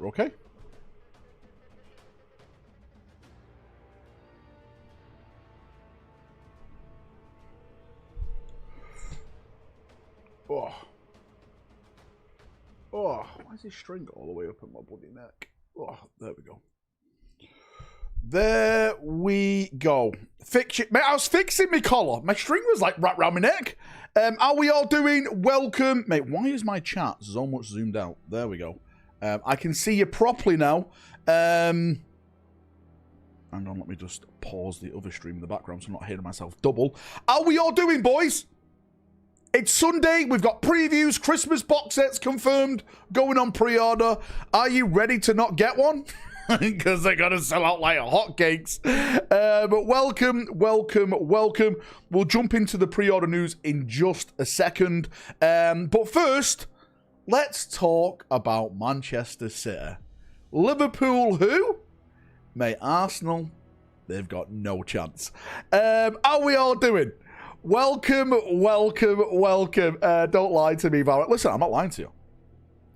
We're okay? Oh. Oh, why is this string all the way up at my bloody neck? Oh, there we go. There we go. Fix it. Mate, I was fixing my collar. My string was like wrapped around my neck. How we all doing? Welcome. Mate, why is my chat so much zoomed out? There we go. I can see you properly now. Hang on, let me just pause the other stream in the background so I'm not hearing myself double. How we all doing, boys? It's Sunday. We've got previews, Christmas box sets confirmed, going on pre-order. Are you ready to not get one? Because they're going to sell out like hotcakes. But welcome. We'll jump into the pre-order news in just a second. But first, let's talk about Manchester City. Liverpool who? Mate, Arsenal, they've got no chance. How we all doing? Welcome. Don't lie to me, Valrak. Listen, I'm not lying to you.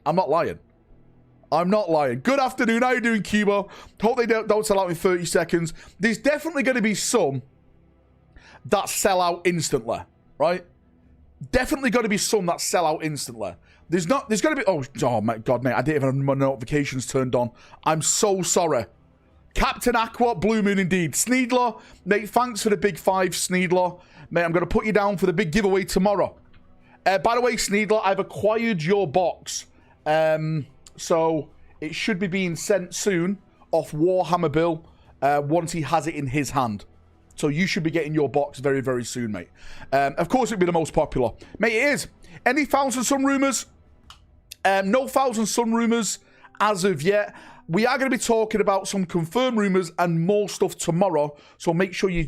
I'm not lying. Good afternoon. How you doing, Cuba? Hope they don't sell out in 30 seconds. There's definitely going to be some that sell out instantly, right? Definitely going to be some that sell out instantly. There's going to be... Oh, my God, mate. I didn't even have my notifications turned on. I'm so sorry. Captain Aqua, Blue Moon indeed. Sneedler, mate, thanks for the big 5, Sneedler. Mate, I'm going to put you down for the big giveaway tomorrow. By the way, Sneedler, I've acquired your box. So it should be being sent soon off Warhammer Bill once he has it in his hand. So you should be getting your box very, very soon, mate. Of course, it'll be the most popular. Mate, it is. Any Thousand Sun rumours? No Thousand Sun rumours as of yet. We are going to be talking about some confirmed rumours and more stuff tomorrow. So make sure you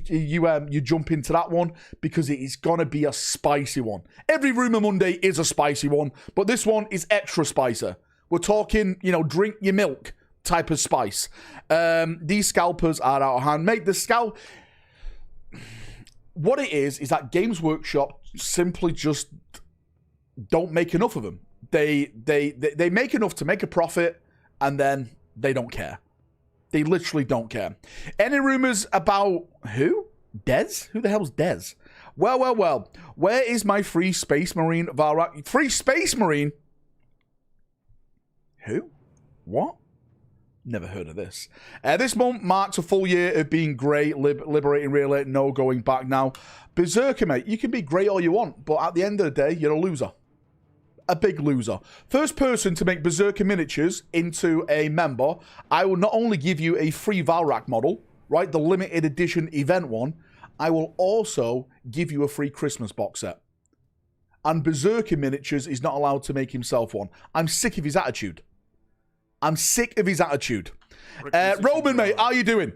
jump into that one because it is going to be a spicy one. Every Rumour Monday is a spicy one, but this one is extra spicy. We're talking, drink your milk type of spice. These scalpers are out of hand. Mate, the scalp... What it is that Games Workshop simply just don't make enough of them. They make enough to make a profit, and then they don't care. They literally don't care. Any rumours about who? Dez? Who the hell's Dez? Well. Where is my free Space Marine, Valrak? Free Space Marine? Who? What? Never heard of this. This month marks a full year of being great, liberating really, no going back now. Berserker, mate, you can be great all you want, but at the end of the day, you're a loser. A big loser. First person to make Berserker miniatures into a member, I will not only give you a free Valrak model, right, the limited edition event one, I will also give you a free Christmas box set. And Berserker miniatures is not allowed to make himself one. I'm sick of his attitude. Roman, mate, how you doing?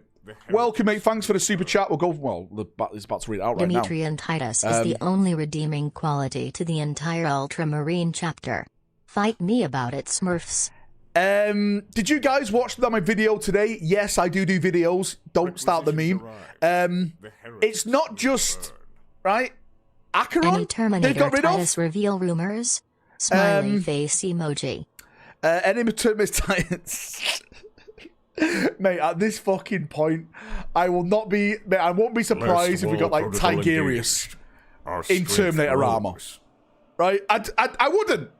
Welcome, mate. Thanks for the super chat. We'll go... Well, it's about to read it out right now. Demetrian Titus is the only redeeming quality to the entire Ultramarine chapter. Fight me about it, Smurfs. Did you guys watch my video today? Yes, I do videos. Don't start the meme. It's not just... Right? Acheron? Any Terminator Titus reveal rumors? Smiley face emoji. Any Terminator Titans... Mate, at this fucking point, I won't be surprised if we got like Tigerius in Terminator armor. Right? I wouldn't.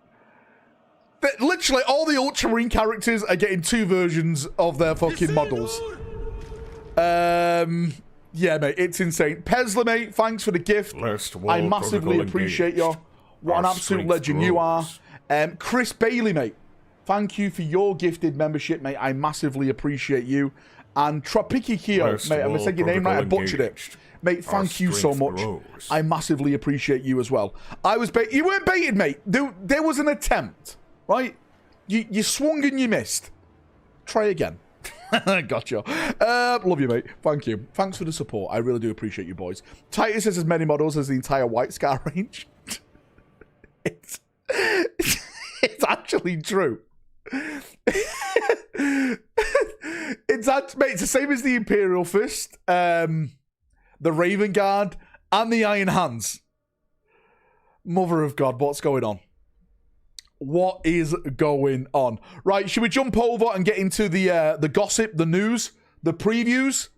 Literally, all the Ultramarine characters are getting 2 versions of their fucking models. Yeah, mate, it's insane. Pesler, mate, thanks for the gift. I massively appreciate you. What an absolute legend you are. Chris Bailey, mate. Thank you for your gifted membership, mate. I massively appreciate you. And Tropikikio, mate, I'm going to say your name right. I butchered it. Mate, thank you so much. I massively appreciate you as well. You weren't baited, mate. There was an attempt, right? You swung and you missed. Try again. Gotcha. Love you, mate. Thank you. Thanks for the support. I really do appreciate you, boys. Titus has as many models as the entire White Scar range. It's actually true. It's the same as the Imperial Fist, the Raven Guard, and the Iron Hands. Mother of God, what's going on? What is going on? Right, should we jump over and get into the gossip, the news, the previews?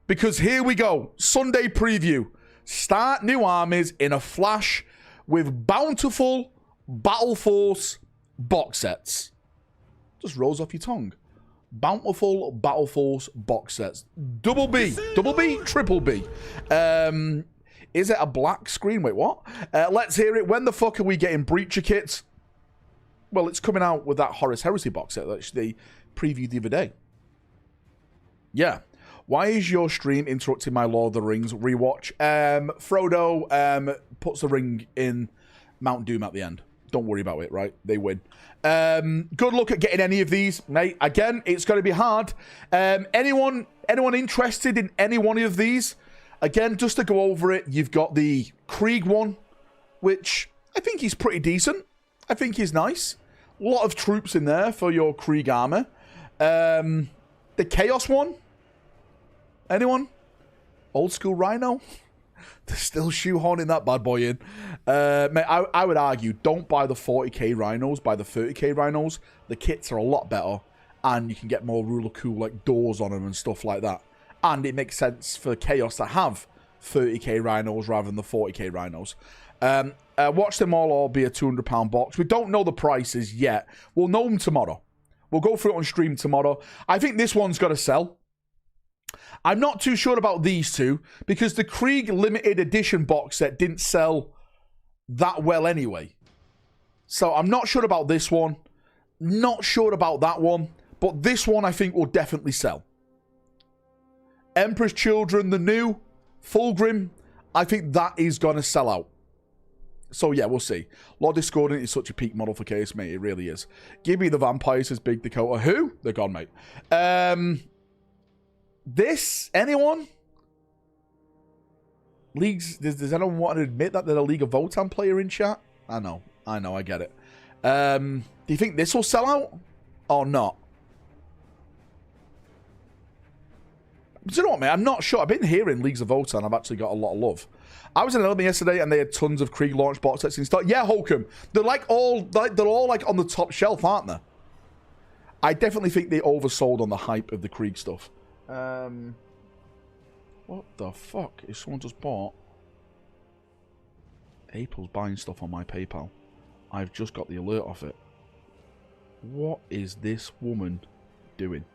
Because here we go. Sunday preview. Start new armies in a flash with bountiful Battle Force box sets. Just rolls off your tongue. Bountiful Battle Force box sets. Double B, triple B. Is it a black screen? Wait, what? Let's hear it. When the fuck are we getting Breacher kits? Well, it's coming out with that Horus Heresy box set that they previewed the other day. Yeah. Why is your stream interrupting my Lord of the Rings rewatch? Frodo puts the ring in Mount Doom at the end. Don't worry about it, right? They win. Good luck at getting any of these, mate. Again, it's going to be hard. Anyone interested in any one of these? Again, just to go over it, you've got the Krieg one, which I think is pretty decent. I think he's nice. A lot of troops in there for your Krieg armor. The Chaos one. Anyone? Old school Rhino? They're still shoehorning that bad boy in. Mate, I would argue, don't buy the 40k Rhinos, buy the 30k Rhinos. The kits are a lot better, and you can get more ruler cool like doors on them and stuff like that. And it makes sense for Chaos to have 30k Rhinos rather than the 40k Rhinos. Watch them all be a £200 box. We don't know the prices yet. We'll know them tomorrow. We'll go through it on stream tomorrow. I think this one's got to sell. I'm not too sure about these two because the Krieg limited edition box set didn't sell that well anyway. So I'm not sure about this one. Not sure about that one. But this one I think will definitely sell. Emperor's Children, the new Fulgrim, I think that is going to sell out. So yeah, we'll see. Lord Discordant is such a peak model for case, mate. It really is. Give me the Vampires, says Big Dakota. Who? They're gone, mate. This, anyone? Leagues, does anyone want to admit that they're a League of Votan player in chat? I know, I get it. Do you think this will sell out? Or not? Do you know what, mate? I'm not sure. I've been hearing Leagues of Votan. I've actually got a lot of love. I was in an element yesterday and they had tons of Krieg launch box sets in stock. Yeah, Holcomb. They're all like on the top shelf, aren't they? I definitely think they oversold on the hype of the Krieg stuff. What the fuck is someone just bought? April's buying stuff on my PayPal. I've just got the alert off it. What is this woman doing?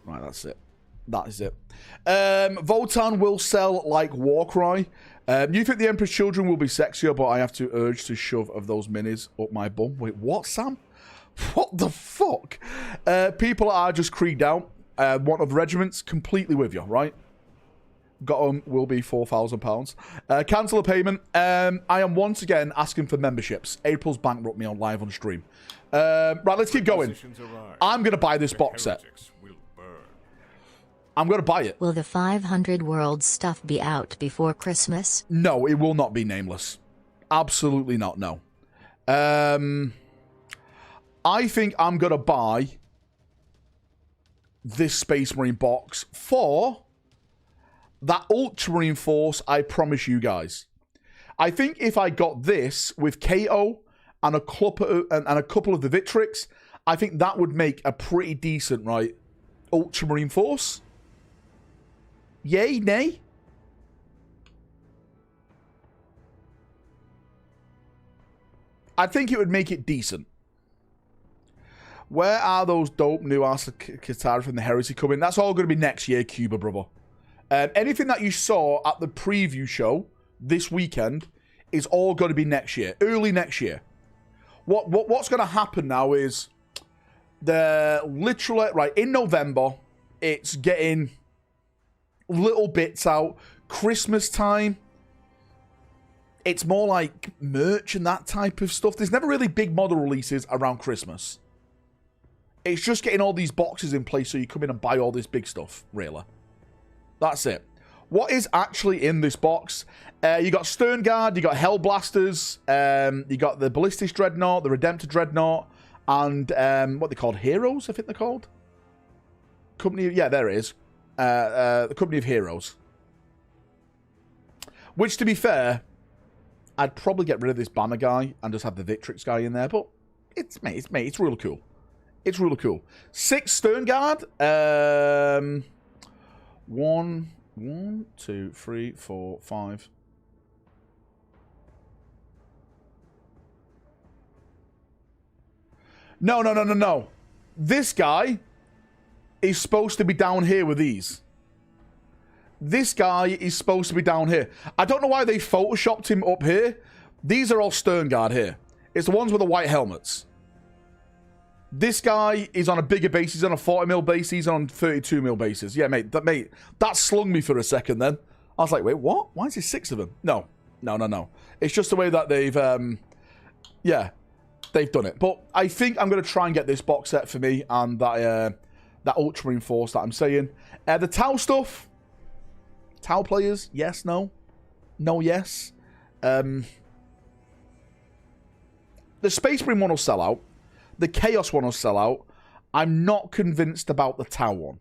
Right, that's it. That is it. Votan will sell like Warcry. You think the Emperor's Children will be sexier, but I have to urge to shove of those minis up my bum. Wait, what, Sam? What the fuck? People are just creed out. One of the regiments, completely with you, right? Got them, will be £4,000. Cancel a payment. I am once again asking for memberships. April's bankrupt me on live on stream. Right, let's keep going. I'm going to buy this box set. I'm going to buy it. Will the 500 World stuff be out before Christmas? No, it will not be nameless. Absolutely not, no. I think I'm going to buy this Space Marine box for that Ultramarine Force I promise you guys. I think if I got this with KO and a couple of the Victrix, I think that would make a pretty decent, right, Ultramarine Force. Yay, nay? I think it would make it decent. Where are those dope new ass Katara from the Heresy coming? That's all going to be next year, Cuba, brother. Anything that you saw at the preview show this weekend is all going to be next year, early next year. What's going to happen now is the literally right in November, it's getting little bits out. Christmas time, it's more like merch and that type of stuff. There's never really big model releases around Christmas. It's just getting all these boxes in place so you come in and buy all this big stuff, really. That's it. What is actually in this box? You got Sternguard, you got Hellblasters, you got the Ballistic Dreadnought, the Redemptor Dreadnought, and what they called? Heroes, I think they're called. Company, yeah, there it is. The Company of Heroes. Which, to be fair, I'd probably get rid of this Banner guy and just have the Victrix guy in there. But it's really cool. It's really cool. 6 Stern Guard. 1, 2, 3, 4, 5. No. This guy is supposed to be down here with these. This guy is supposed to be down here. I don't know why they photoshopped him up here. These are all Stern Guard here. It's the ones with the white helmets. This guy is on a bigger base. He's on a 40mm base. He's on 32mm bases. Yeah, mate. That slung me for a second then. I was like, wait, what? Why is there 6 of them? No. It's just the way that they've, yeah, they've done it. But I think I'm going to try and get this box set for me and that Ultramarine Force that I'm saying. The Tau stuff. Tau players, yes, no. No, yes. The Space Marine one will sell out. The Chaos one will sell out. I'm not convinced about the Tau one.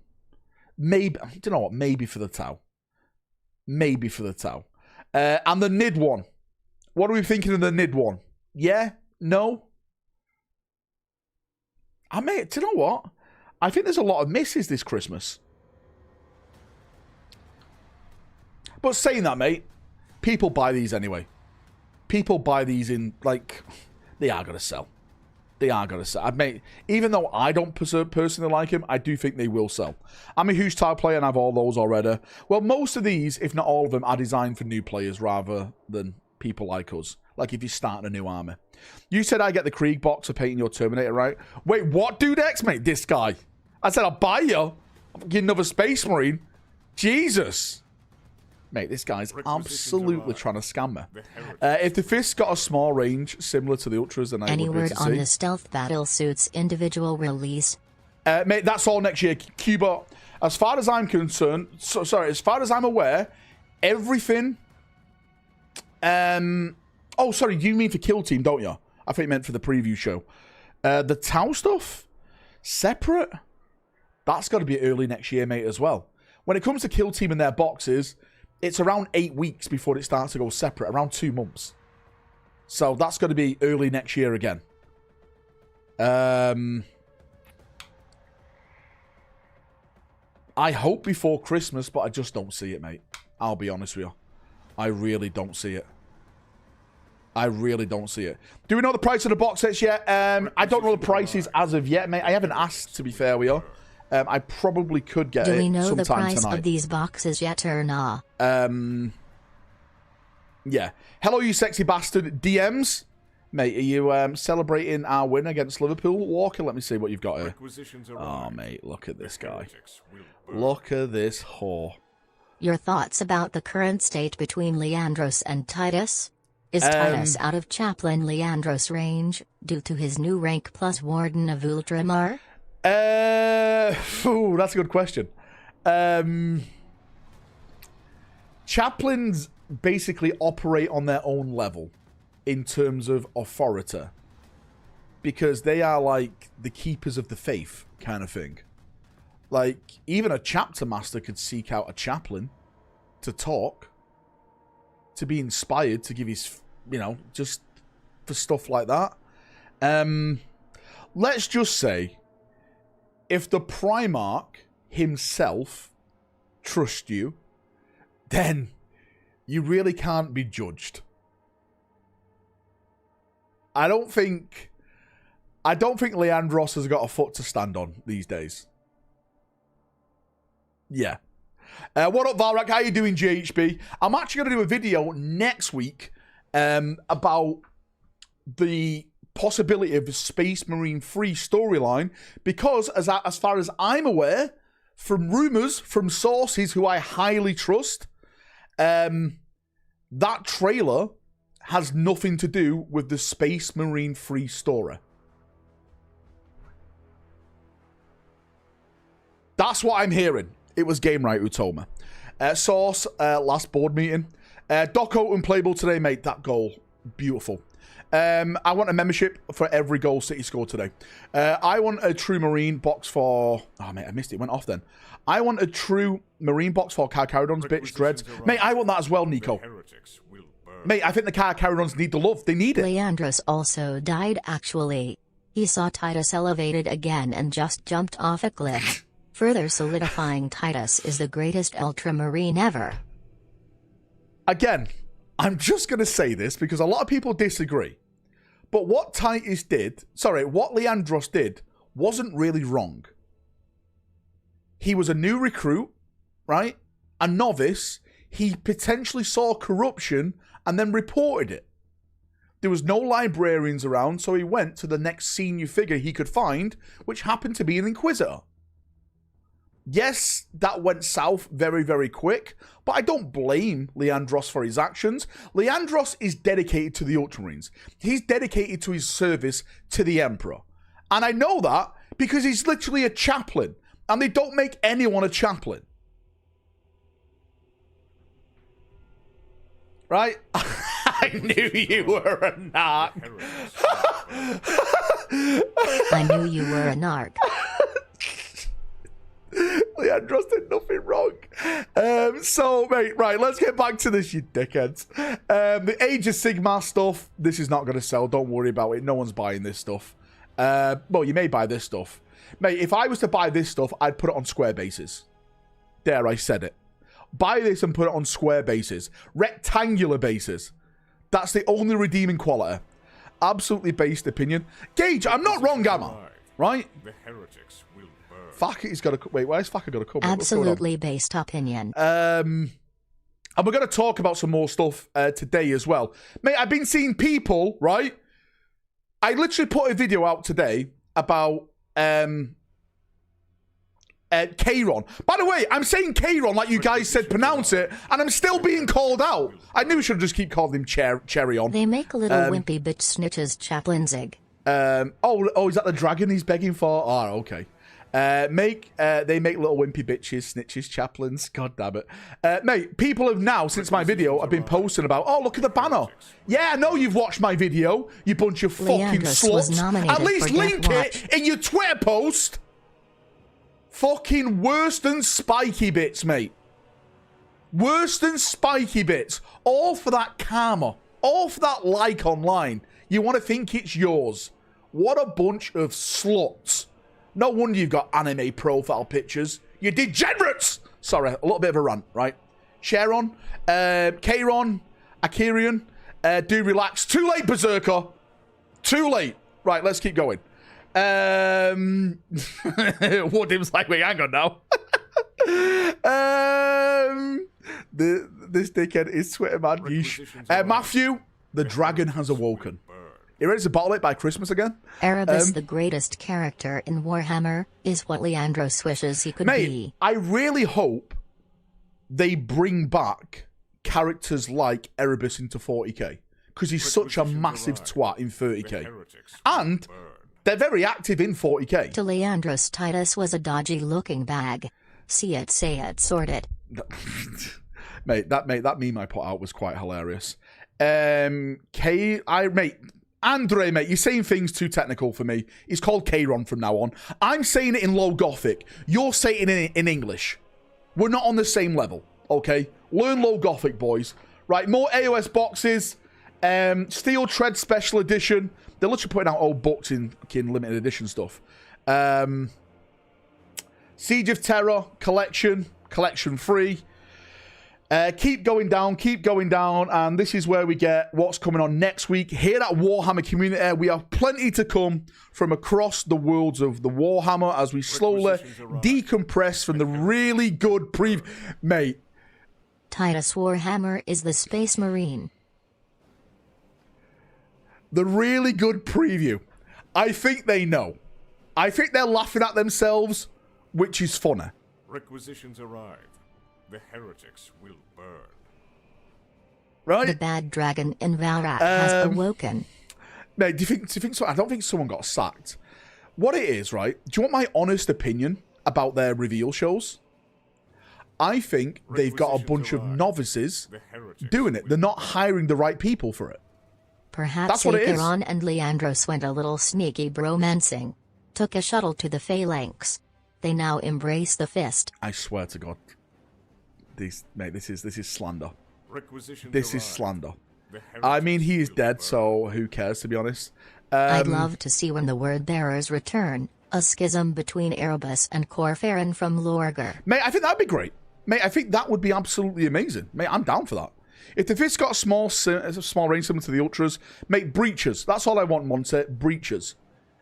Maybe, do you know what? Maybe for the Tau. Maybe for the Tau. And the Nid one. What are we thinking of the Nid one? Yeah? No? Do you know what? I think there's a lot of misses this Christmas. But saying that, mate, people buy these anyway. People buy these in, like, they are going to sell. They are going to sell. Mate, even though I don't personally like them, I do think they will sell. I'm a huge Tau player and I have all those already. Well, most of these, if not all of them, are designed for new players rather than people like us. Like if you're starting a new army. You said I get the Krieg box for painting your Terminator, right? Wait, what, Dude X, mate? This guy. I said I'll buy you. I'll get another Space Marine. Jesus. Mate, this guy's absolutely trying to scam me. If the Fist's got a small range similar to the Ultras, then I Any would word on the stealth battle suits individual release? Mate, that's all next year. Cuba, as far as I'm concerned, as far as I'm aware, everything... oh, sorry, you mean for Kill Team, don't you? I think you meant for the preview show. The Tau stuff? Separate? That's got to be early next year, mate, as well. When it comes to Kill Team and their boxes... It's around 8 weeks before it starts to go separate. Around 2 months. So that's going to be early next year again. I hope before Christmas, but I just don't see it, mate. I'll be honest with you. I really don't see it. I really don't see it. Do we know the price of the box sets yet? I don't know the prices as of yet, mate. I haven't asked, to be fair with you. I probably could get it sometime tonight. Do we know the price of these boxes yet or nah? Yeah. Hello, you sexy bastard. DMs? Mate, are you celebrating our win against Liverpool? Walker, let me see what you've got here. Oh, mate, look at this guy. Look at this whore. Your thoughts about the current state between Leandros and Titus? Is Titus out of Chaplain Leandros' range, due to his new rank plus Warden of Ultramar? Ooh, that's a good question. Chaplains basically operate on their own level in terms of authority. Because they are like the keepers of the faith kind of thing. Like, even a chapter master could seek out a chaplain to talk, to be inspired, to give his, you know, just for stuff like that. Let's just say, if the Primarch himself trusts you, then you really can't be judged. I don't think Leandros has got a foot to stand on these days. Yeah. What up, Valrak? How you doing, GHB? I'm actually going to do a video next week about the possibility of a Space Marine free storyline, because as far as I'm aware, from rumors, from sources who I highly trust, that trailer has nothing to do with the Space Marine free story. That's what I'm hearing. It was Game Right who told me. Source, last board meeting. Doc Oten playable today, mate. That goal, beautiful. I want a membership for every goal City scored today. I want a true Marine box for... Oh, mate, I missed it. It went off then. I want a true Marine box for Carcharodon's bitch dreads. Mate, I want that as well, Nico. Mate, I think the Carcharons need the love. They need it. Leandros also died actually. He saw Titus elevated again and just jumped off a cliff. Further solidifying Titus is the greatest Ultramarine ever. Again, I'm just going to say this because a lot of people disagree. But what Leandros did wasn't really wrong. He was a new recruit, right? A novice. He potentially saw corruption and then reported it. There was no librarians around, so he went to the next senior figure he could find, which happened to be an Inquisitor. Yes, that went south very, very quick, but I don't blame Leandros for his actions. Leandros is dedicated to the Ultramarines. He's dedicated to his service to the Emperor. And I know that because he's literally a chaplain, and they don't make anyone a chaplain. Right? I knew you were a narc. I knew you were a narc. Leandros did nothing wrong. So, mate, right, let's get back to this, you dickheads. The Age of Sigmar stuff, this is not going to sell. Don't worry about it. No one's buying this stuff. Well, you may buy this stuff. Mate, if I was to buy this stuff, I'd put it on square bases. There, I said it. Buy this and put it on square bases. Rectangular bases. That's the only redeeming quality. Absolutely based opinion. Gage, I'm not wrong, am I? Right? The heretics will burn. Fuck it, he's got a... Wait, why is Fucker got a cover? Absolutely based opinion. And we're going to talk about some more stuff today as well. Mate, I've been seeing people, right? I literally put a video out today about... Kayron. By the way, I'm saying Kayron like you guys said pronounce it, and I'm still being called out. I knew we should have just keep calling him Cherry on. They make little wimpy bitch snitches chaplainzig. Oh, is that the dragon he's begging for? Oh, okay. They make little wimpy bitches, snitches, chaplains. God damn it. Mate, people have now, since my video, have been posting about, oh, look at the banner. Yeah, I know you've watched my video, you bunch of fucking sluts. At least link it in your Twitter post. Fucking worse than spiky bits, mate. Worse than spiky bits. All for that karma. All for that like online. You want to think it's yours. What a bunch of sluts. No wonder you've got anime profile pictures. You degenerates! Sorry, a little bit of a rant, right? Sharon, Kayron, Akirian, do relax. Too late, Berserker. Too late. Right, let's keep going. Woodim's like, wait, hang on now. This dickhead is Twitter, man. Matthew, the dragon has awoken. You ready to bottle it by Christmas again? Erebus, the greatest character in Warhammer, is what Leandros wishes he could be. I really hope they bring back characters like Erebus into 40k. Because he's such a massive twat in 30k. And they're very active in 40k. To Leandros, Titus was a dodgy-looking bag. See it, say it, sort it. Mate, that meme I put out was quite hilarious. Andre, mate, you're saying things too technical for me. It's called Kayron from now on. I'm saying it in low Gothic. You're saying it in English. We're not on the same level, okay? Learn low Gothic, boys. Right, more AOS boxes. Steel Tread Special Edition. They're literally putting out old books in limited edition stuff. Siege of Terror collection free. Keep going down, and this is where we get what's coming on next week. Here at Warhammer Community, we have plenty to come from across the worlds of the Warhammer as we slowly decompress from the really good Mate. Titus Warhammer is the Space Marine. The really good preview. I think they know. I think they're laughing at themselves, which is funny. Requisitions arrive. The heretics will burn. Right? The bad dragon in Valrak has awoken. Mate, do you think so? I don't think someone got sacked. What it is, right? Do you want my honest opinion about their reveal shows? I think they've got a bunch of novices doing it. They're not hiring the right people for it. Perhaps Acheron and Leandros went a little sneaky bromancing. Took a shuttle to the Phalanx. They now embrace the fist. I swear to God. Mate, this is slander. This is slander. The I mean, he is heretics dead, will so who cares, to be honest. I'd love to see when the word bearers return, a schism between Erebus and Corfarin from Lorgar. Mate, I think that'd be great. Mate, I think that would be absolutely amazing. Mate, I'm down for that. If the Fist's got a small range similar to the Ultras, mate, breaches. That's all I want, Monte. Breaches.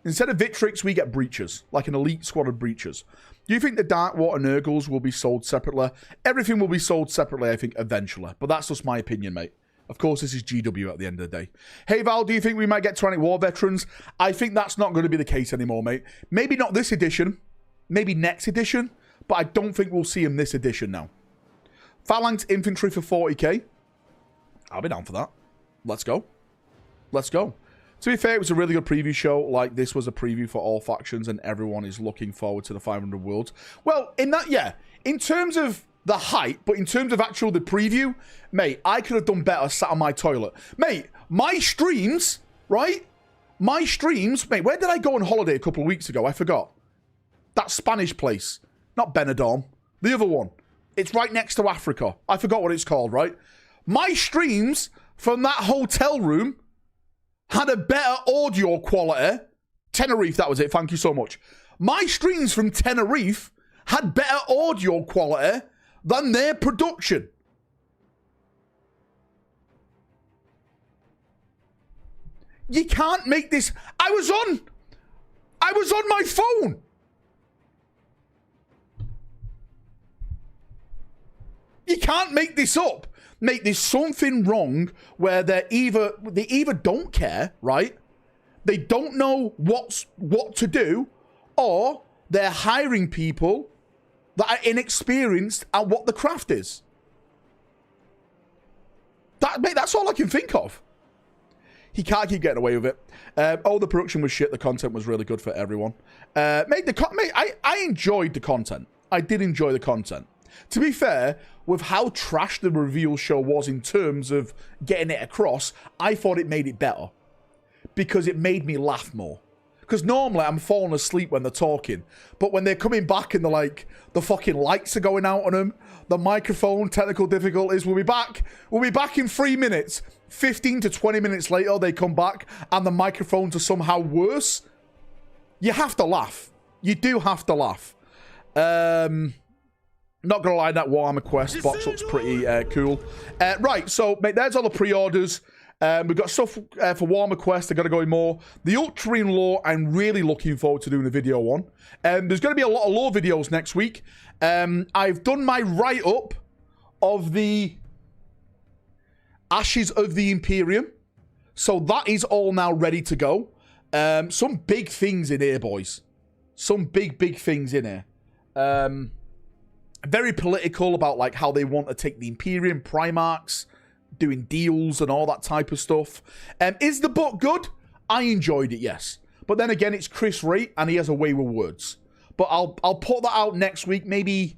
Instead of Victrix, we get breaches. Like an elite squad of breaches. Do you think the Darkwater Nurgles will be sold separately? Everything will be sold separately, I think, eventually. But that's just my opinion, mate. Of course, this is GW at the end of the day. Hey, Val, do you think we might get Tyrannic War Veterans? I think that's not going to be the case anymore, mate. Maybe not this edition. Maybe next edition. But I don't think we'll see him this edition now. Phalanx Infantry for 40k. I'll be down for that. Let's go. Let's go. To be fair, it was a really good preview show. Like, this was a preview for all factions, and everyone is looking forward to the 500 Worlds. Well, in that, yeah. In terms of the hype, but in terms of the preview, mate, I could have done better sat on my toilet. Mate, my streams, right? My streams, mate, where did I go on holiday a couple of weeks ago? I forgot. That Spanish place. Not Benidorm. The other one. It's right next to Africa. I forgot what it's called, right? My streams from that hotel room had a better audio quality. Tenerife, that was it. Thank you so much. My streams from Tenerife had better audio quality than their production. You can't make this. I was on my phone. You can't make this up. Mate, there's something wrong where they either don't care, right? They don't know what to do, or they're hiring people that are inexperienced at what the craft is. Mate, that's all I can think of. He can't keep getting away with it. The production was shit. The content was really good for everyone. Mate, I enjoyed the content. I did enjoy the content. To be fair, with how trash the reveal show was in terms of getting it across, I thought it made it better. Because it made me laugh more. Because normally I'm falling asleep when they're talking. But when they're coming back and they're like, the fucking lights are going out on them, the microphone, technical difficulties, we'll be back. We'll be back in 3 minutes. 15 to 20 minutes later, they come back and the microphones are somehow worse. You have to laugh. You do have to laugh. Not gonna lie, that Warhammer Quest box looks pretty cool. Right, so, mate, there's all the pre-orders. We've got stuff for Warhammer Quest. I gotta go in more. The Ultramarine lore, I'm really looking forward to doing a video on. There's gonna be a lot of lore videos next week. I've done my write-up of the Ashes of the Imperium. So that is all now ready to go. Some big things in here, boys. Some big things in here. Very political about like how they want to take the Imperium Primarchs, doing deals and all that type of stuff. Is the book good? I enjoyed it, yes. But then again, it's Chris Wright and he has a way with words. But I'll put that out next week, maybe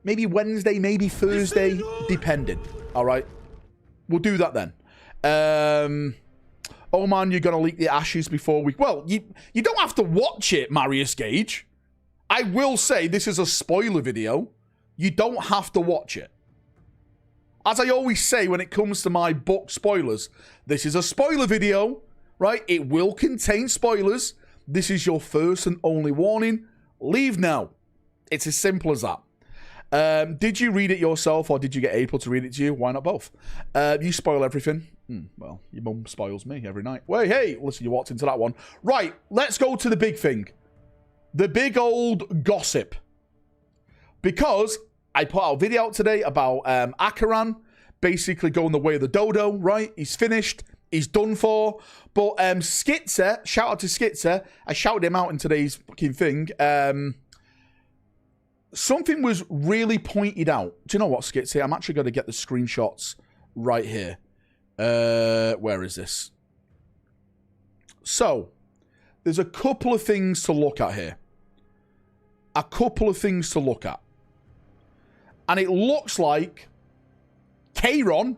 Wednesday, maybe Thursday, depending. All right, we'll do that then. Oh man, you're gonna leak the Ashes before we. Well, you don't have to watch it, Marius Gage. I will say this is a spoiler video. You don't have to watch it. As I always say when it comes to my book spoilers, this is a spoiler video, right? It will contain spoilers. This is your first and only warning. Leave now. It's as simple as that. Did you read it yourself or did you get April to read it to you? Why not both? You spoil everything. Well, your mum spoils me every night. Wait, hey, listen, you walked into that one. Right, let's go to the big thing. The big old gossip. Because I put out a video out today about Akaran basically going the way of the dodo, right? He's finished. He's done for. But Skitzer, shout out to Skitzer. I shouted him out in today's fucking thing. Something was really pointed out. Do you know what, Skitzer? I'm actually going to get the screenshots right here. Where is this? So, there's a couple of things to look at here. A couple of things to look at. And it looks like Kayron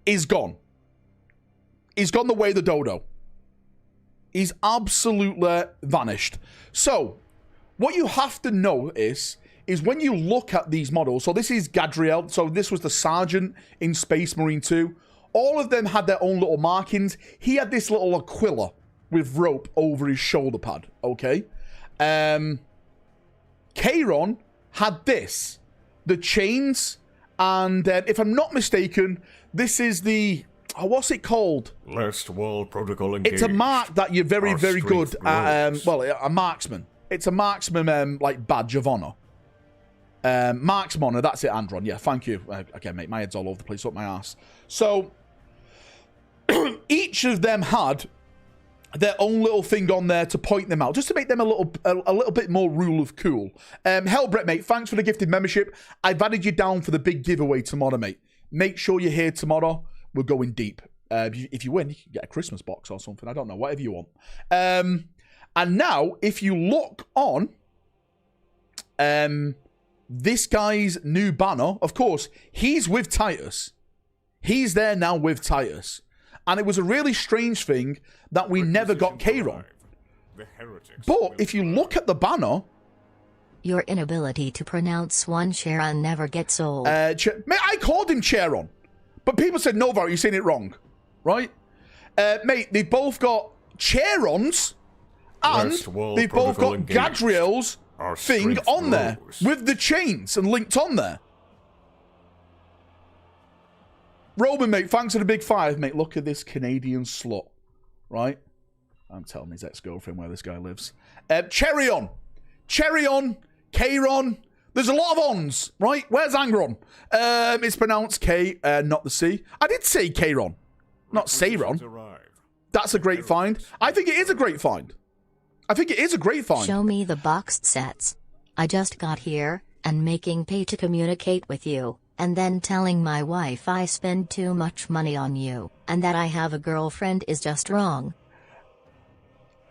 is gone. He's gone the way of the dodo. He's absolutely vanished. So, what you have to notice is when you look at these models, so this is Gadriel, so this was the Sergeant in Space Marine 2. all of them had their own little markings. He had this little Aquila with rope over his shoulder pad, okay? Kayron had this, the chains, and if I'm not mistaken, this is the, what's it called? Last wall protocol engaged. It's a mark that you're very, Our very good strength at, grows. well, a marksman. It's a marksman, like, badge of honor. Marksman honor, that's it, Andron. Yeah, thank you. Again, mate, my head's all over the place, up my ass. So, each of them had their own little thing on there to point them out, just to make them a little bit more rule of cool. Hellbrett, mate, thanks for the gifted membership. I've added you down for the big giveaway tomorrow, mate. Make sure you're here tomorrow. We're going deep. If you win, you can get a Christmas box or something. I don't know, whatever you want. And now, if you look on this guy's new banner, of course, he's with Titus. He's there now with Titus. And it was a really strange thing that we never got Kayron. But if you look at the banner... Your inability to pronounce one Charon never gets old. Mate, I called him Charon. But people said, no, Var, you're saying it wrong. Right? Mate, they've both got Charons. And they've both got Gadriel's thing on there. With the chains and linked on there. Roman, mate, thanks for the big five, mate. Look at this Canadian slut, right? I'm telling his ex-girlfriend where this guy lives. Cherion, Kayron. There's a lot of ons, right? Where's Angron? It's pronounced K, not the C. I did say Kayron, not Sayron. That's a great find. I think it is a great find. Show me the boxed sets. I just got here, and making pay to communicate with you. And then telling my wife I spend too much money on you, and that I have a girlfriend is just wrong.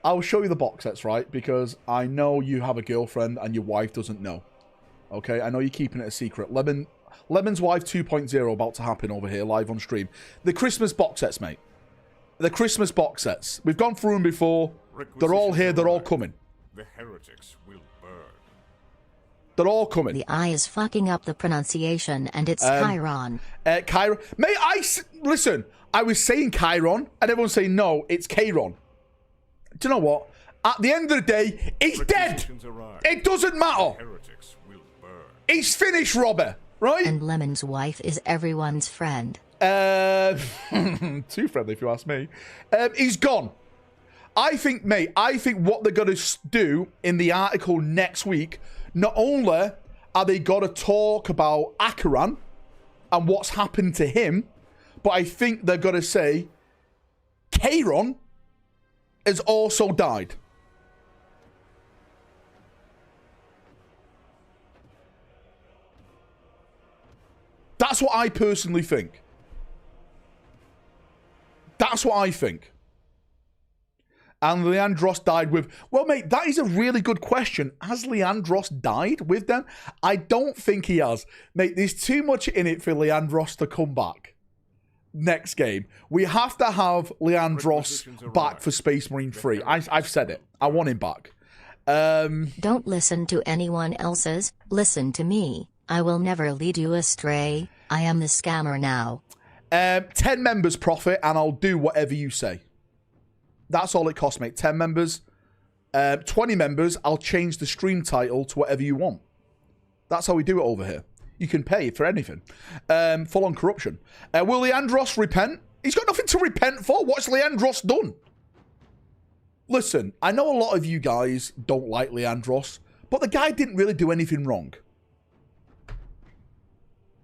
I'll show you the box sets, right? Because I know you have a girlfriend and your wife doesn't know. Okay? I know you're keeping it a secret. Lemon's Wife 2.0 about to happen over here, live on stream. The Christmas box sets, mate. The Christmas box sets. We've gone through them before. They're all here. They're all coming. The heretics will burn. They're all coming. The I is fucking up the pronunciation, and it's Chiron. Chiron. Mate, listen, I was saying Chiron, and everyone's saying, no, it's Kayron. Do you know what? At the end of the day, he's dead. It doesn't matter. Heretics will burn. He's finished, Robert, right? And Lemon's wife is everyone's friend. Too friendly, if you ask me. He's gone. I think what they're going to do in the article next week, not only are they got to talk about Akaran and what's happened to him, but I think they're going to say Kayron has also died. That's what I personally think. That's what I think. And Leandros died with... Well, mate, that is a really good question. Has Leandros died with them? I don't think he has. Mate, there's too much in it for Leandros to come back. Next game. We have to have Leandros back for Space Marine 3. I've said it. I want him back. Don't listen to anyone else's. Listen to me. I will never lead you astray. I am the scammer now. 10 members profit, and I'll do whatever you say. That's all it costs, mate. 10 members. 20 members, I'll change the stream title to whatever you want. That's how we do it over here. You can pay for anything. Full on corruption. Will Leandros repent? He's got nothing to repent for. What's Leandros done? Listen, I know a lot of you guys don't like Leandros, but the guy didn't really do anything wrong.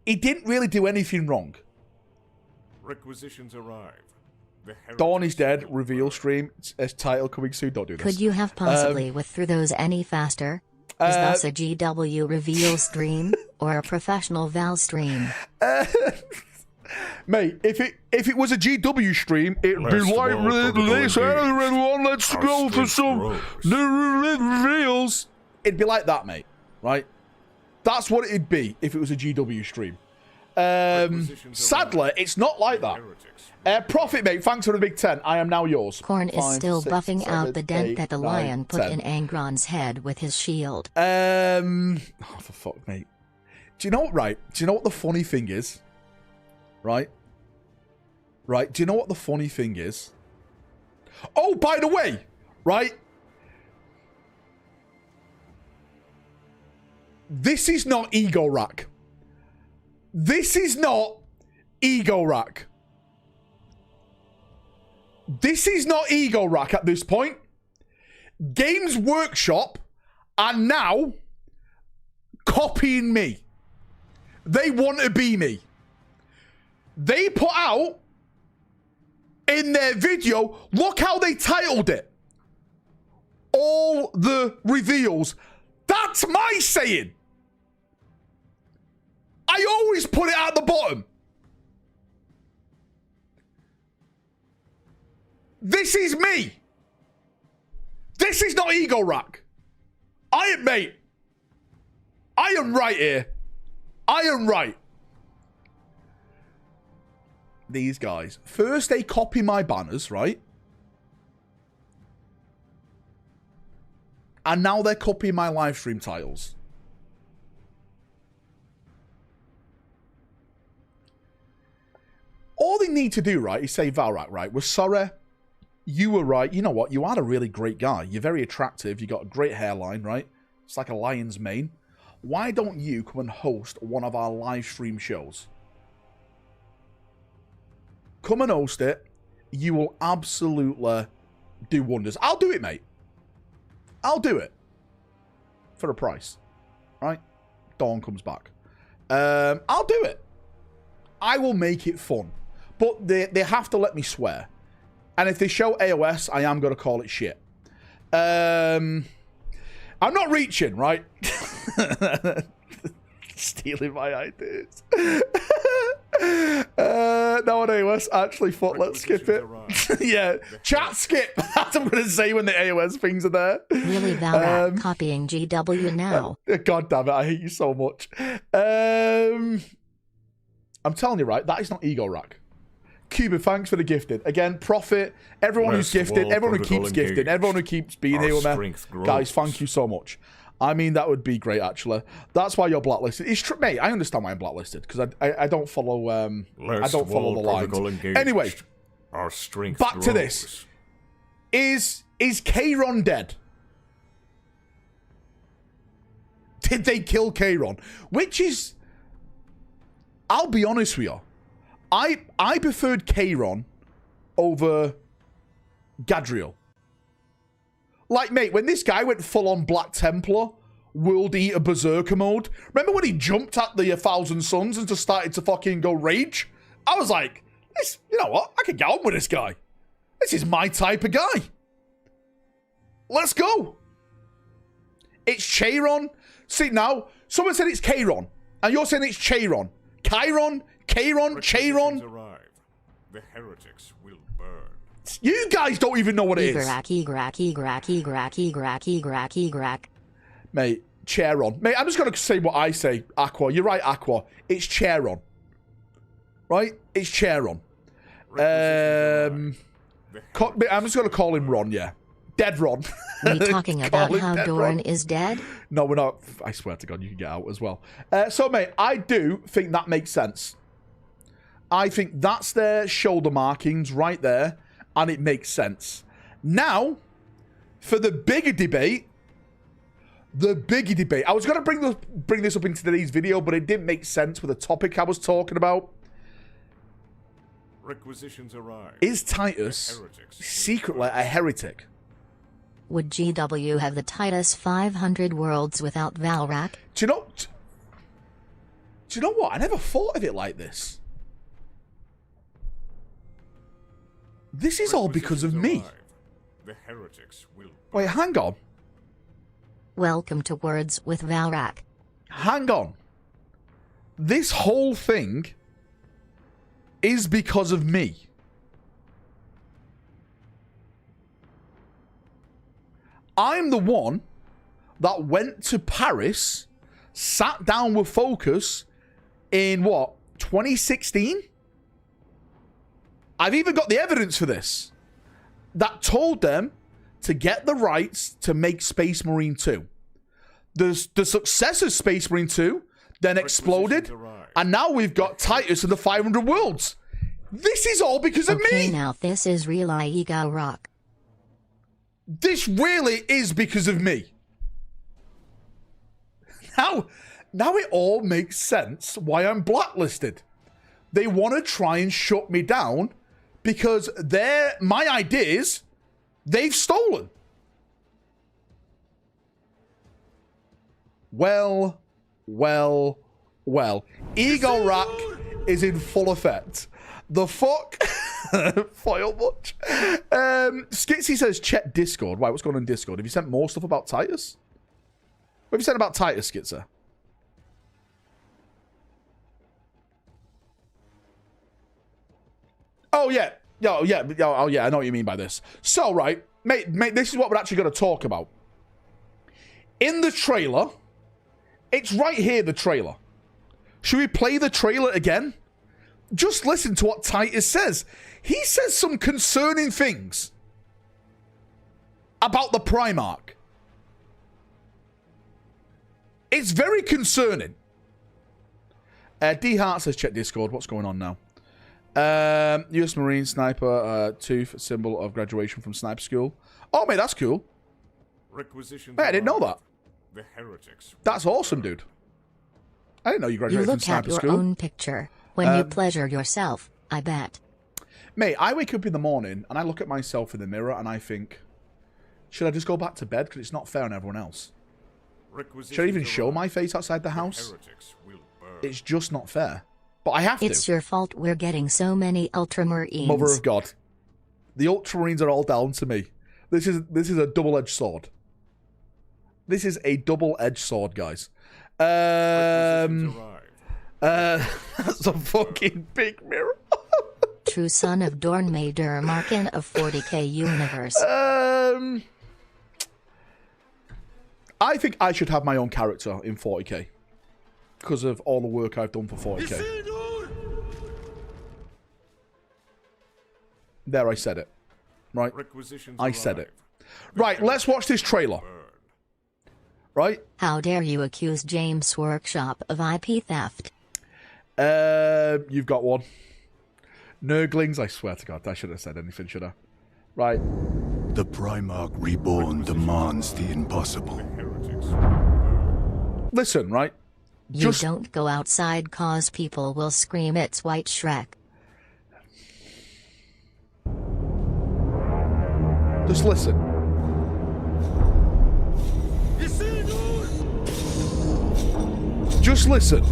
He didn't really do anything wrong. Requisitions arrive. Dawn is dead. Reveal stream. It's title coming soon. Don't do this. Could you have possibly withdrawn those any faster? Is this a GW reveal stream or a professional Val stream? Mate, if it was a GW stream, it'd be like this. Everyone, let's go for some new reveals. It'd be like that, mate. Right? That's what it'd be if it was a GW stream. Sadly, it's not like that. Profit, mate, thanks for the big 10. I am now yours. Korn is still buffing out the dent that the lion put in Angron's head with his shield. Oh, for fuck, mate. Do you know what, right? Do you know what the funny thing is? Right? right? Do you know what the funny thing is? Oh, by the way, right? This is not Ego Rack. This is not Ego Rack. This is not Ego Rack at this point. Games Workshop are now copying me. They want to be me. They put out in their video, look how they titled it. All the reveals. That's my saying. I always put it at the bottom. This is me. This is not Ego Rack. Mate, I am right here. I am right. These guys. First, they copy my banners, right? And now they're copying my live stream titles. All they need to do, right, is say, Valrak, right, we're sorry. You were right. You know what? You are a really great guy. You're very attractive. You got a great hairline, right? It's like a lion's mane. Why don't you come and host one of our live stream shows? Come and host it. You will absolutely do wonders. I'll do it, mate. I'll do it. For a price. Right? Dawn comes back. I'll do it. I will make it fun. But they have to let me swear. And if they show AOS, I am going to call it shit. I'm not reaching, right? Stealing my ideas. No on AOS. Actually, let's skip it. Yeah. Chat skip. That's what I'm going to say when the AOS things are there. Really, Valrak copying GW now. God damn it. I hate you so much. I'm telling you, right? That is not Ego Rack. Cuba, thanks for the gifted. Again, profit. Everyone who's gifted, everyone who keeps gifting, everyone who keeps being here with me. Guys, thank you so much. I mean, that would be great, actually. That's why you're blacklisted. It's true, mate. I understand why I'm blacklisted because I don't follow I don't follow the lines. Anyway, our strength back grows. to this. Is Kayron dead? Did they kill Kayron? Which is, I'll be honest with you. I preferred Kayron over Gadriel. Like, mate, when this guy went full-on Black Templar, World Eater Berserker mode, remember when he jumped at the 1,000 Suns and just started to fucking go rage? I was like, this, you know what? I could get on with this guy. This is my type of guy. Let's go. It's Cheiron. See, now, someone said it's Kayron, and you're saying it's Cheiron. Kayron? Cheiron. The heretics will burn. You guys don't even know what it is. Mate, Cheiron. Mate, I'm just going to say what I say, Aqua. You're right, Aqua. It's Cheiron. Right? It's Cheiron. I'm just going to call him Ron, yeah. Dead Ron. Are we talking about how Doran is dead? No, we're not. I swear to God, you can get out as well. So, mate, I do think that makes sense. I think that's their shoulder markings right there, and it makes sense. Now, for the bigger debate, I was going to bring this up in today's video, but it didn't make sense with the topic I was talking about. Requisitions arrive. Is Titus secretly a heretic? Would GW have the Titus 500 worlds without Valrak? Do you know what? I never thought of it like this. This is all because of me. The heretics will... Wait, hang on. Welcome to Words with Valrak. Hang on. This whole thing is because of me. I'm the one that went to Paris, sat down with Focus in, what, 2016? I've even got the evidence for this. That told them to get the rights to make Space Marine 2. The success of Space Marine 2 then exploded, and now we've got Titus and the 500 Worlds. This is all because of Okay, me. now this is real Ego Rock. This really is because of me. Now it all makes sense why I'm blacklisted. They want to try and shut me down because my ideas, they've stolen. Well. Ego Rack is in full effect. The fuck? Foil much? Skitsy says, check Discord. Why, what's going on in Discord? Have you sent more stuff about Titus? What have you said about Titus, Skitzer? Oh, yeah. Oh, yeah. Oh, yeah. I know what you mean by this. So, right. Mate, this is what we're actually going to talk about. In the trailer, it's right here, the trailer. Should we play the trailer again? Just listen to what Titus says. He says some concerning things about the Primarch. It's very concerning. D Hart says, check Discord. What's going on now? US Marine Sniper tooth, symbol of graduation from sniper school. Oh, mate, that's cool. Hey, I didn't know that. The heretics. That's awesome, dude. I didn't know you graduated from sniper school. You look at your own picture when you pleasure yourself, I bet. Mate, I wake up in the morning and I look at myself in the mirror and I think, should I just go back to bed because it's not fair on everyone else? Should I even show my face outside the house? It's just not fair. But I have to. It's your fault we're getting so many Ultramarines. Mother of God. The Ultramarines are all down to me. This is a double-edged sword. This is a double-edged sword, guys. That's a fucking big mirror. True son of Dornmader Markin of 40k universe. I think I should have my own character in 40k. Because of all the work I've done for 40k. There, I said it. Right? I said it. Right, let's watch this trailer. Right? How dare you accuse James Workshop of IP theft? You've got one. Nurglings, I swear to God, I shouldn't have said anything, should I? Right. The Primarch Reborn demands the impossible. Listen, right? You don't go outside cause people will scream it's White Shrek. Just listen. Just listen.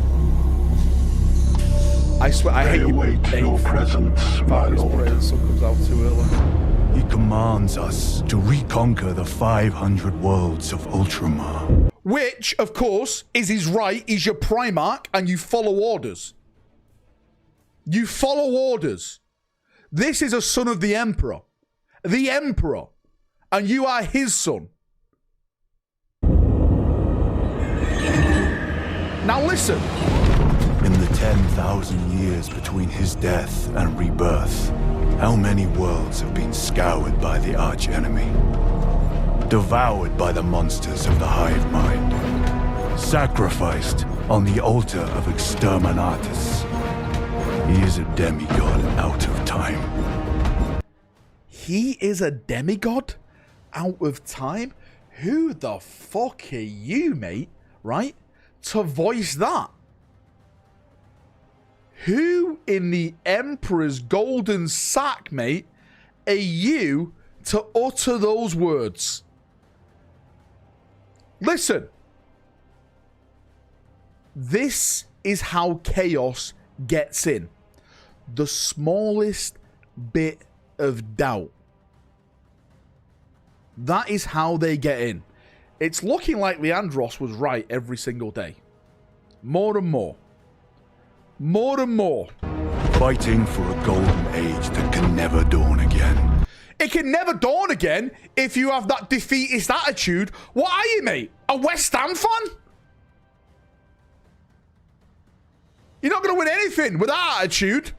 I swear, I hate you. Your presence, my lord. Sun comes out too early. He commands us to reconquer the 500 worlds of Ultramar. Which, of course, is his right. He's your Primarch, and you follow orders. You follow orders. This is a son of the Emperor. The Emperor. And you are his son. Now listen. In the 10,000 years between his death and rebirth, how many worlds have been scoured by the archenemy? Devoured by the monsters of the hive mind, sacrificed on the altar of Exterminatus. He is a demigod out of time. He is a demigod out of time? Who the fuck are you, mate? Right? To voice that? Who in the Emperor's golden sack, mate, are you to utter those words? Listen. This is how chaos gets in. The smallest bit of doubt. That is how they get in. It's looking like Leandros was right every single day. More and more. More and more. Fighting for a golden age that can never dawn again. It can never dawn again if you have that defeatist attitude. What are you, mate? A West Ham fan? You're not going to win anything with that attitude.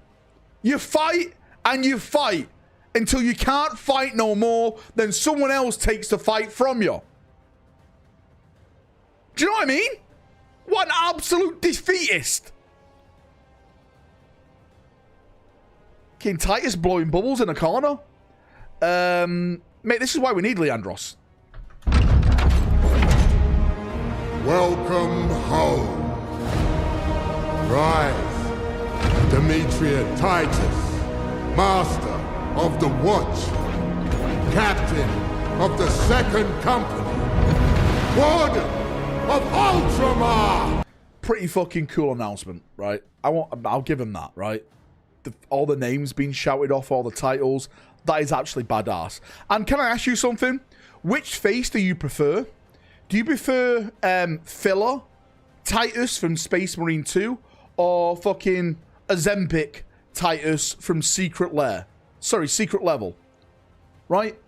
You fight and you fight until you can't fight no more, then someone else takes the fight from you. Do you know what I mean? What an absolute defeatist. King Titus blowing bubbles in a corner. Mate, this is why we need Leandros. Welcome home. Rise, Demetria Titus, Master of the Watch, Captain of the Second Company, Warden of Ultramar. Pretty fucking cool announcement, right? I'll give him that, right? All the names being shouted off, all the titles. That is actually badass. And can I ask you something? Which face do you prefer? Do you prefer filler Titus from Space Marine 2 or fucking Azempic Titus from Secret Lair? Sorry, Secret Level. Right?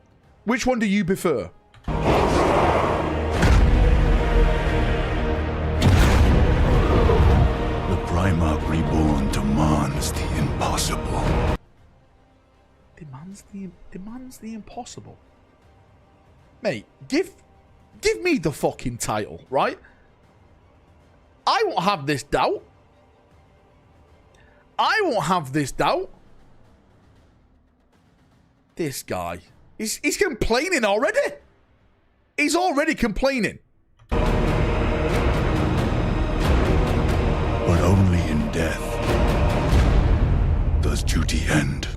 Which one do you prefer? The Primarch Reborn demands the impossible. Demands the impossible. Mate, give me the fucking title, right? I won't have this doubt. I won't have this doubt. This guy. He's complaining already. He's already complaining. But only in death does duty end.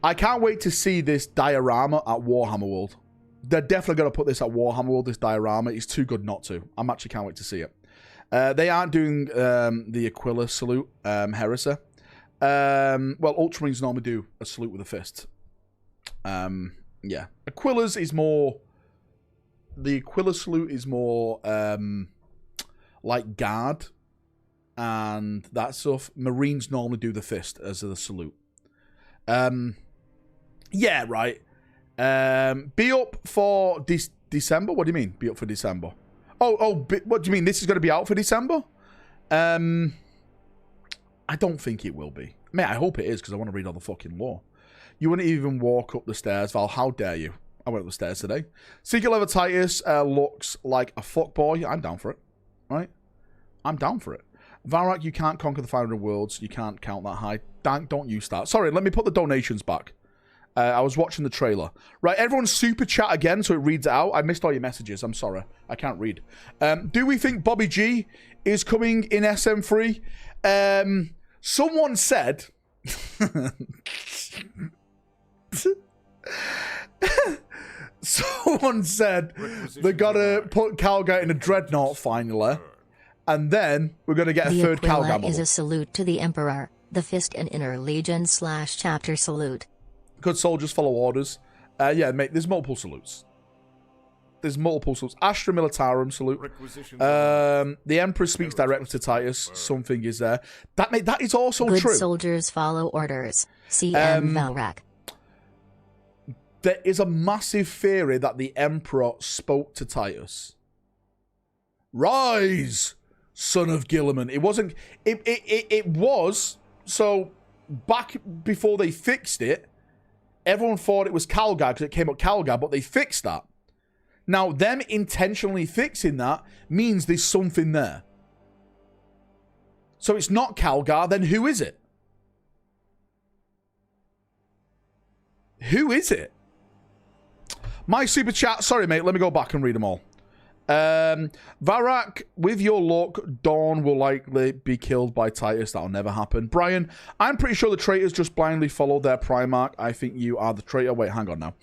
I can't wait to see this diorama at Warhammer World. They're definitely going to put this at Warhammer World, this diorama. It's too good not to. I'm actually can't wait to see it. They aren't doing the Aquila salute, Heresy. Well, Ultramarines normally do a salute with a fist. Yeah. Aquila's is more... The Aquila salute is more like guard and that stuff. Marines normally do the fist as a salute. Yeah, right. Be up for December? What do you mean, be up for December? What do you mean? This is going to be out for December? I don't think it will be. Mate, I hope it is, because I want to read all the fucking lore. You wouldn't even walk up the stairs, Val. How dare you? I went up the stairs today. Secret Level Titus looks like a fuckboy. I'm down for it. Right? I'm down for it. Valrak, you can't conquer the 500 worlds. You can't count that high. Don't you start. Sorry, let me put the donations back. I was watching the trailer. Right, everyone super chat again so it reads it out. I missed all your messages. I'm sorry. I can't read. Do we think Bobby G is coming in SM3? Someone said... Someone said they gotta put Calgar in a dreadnought finally, and then we're gonna get a third Calgar model. The Aquila is a salute to the Emperor, the Fist and Inner Legion / chapter salute. Good soldiers follow orders. Yeah, mate, there's multiple salutes. There's multiple salutes. Astra Militarum salute. The Emperor speaks directly to Titus. Something is there. That, mate, that is also Good true. Good soldiers follow orders. CM Valrak. There is a massive theory that the Emperor spoke to Titus. Rise, son of Gilliman. It wasn't... It was... So, back before they fixed it, everyone thought it was Calgar because it came up Calgar, but they fixed that. Now, them intentionally fixing that means there's something there. So it's not Calgar, then who is it? Who is it? My super chat. Sorry, mate. Let me go back and read them all. Valrak, with your luck, Dawn will likely be killed by Titus. That'll never happen. Brian, I'm pretty sure the traitors just blindly follow their Primarch. I think you are the traitor. Wait, hang on now.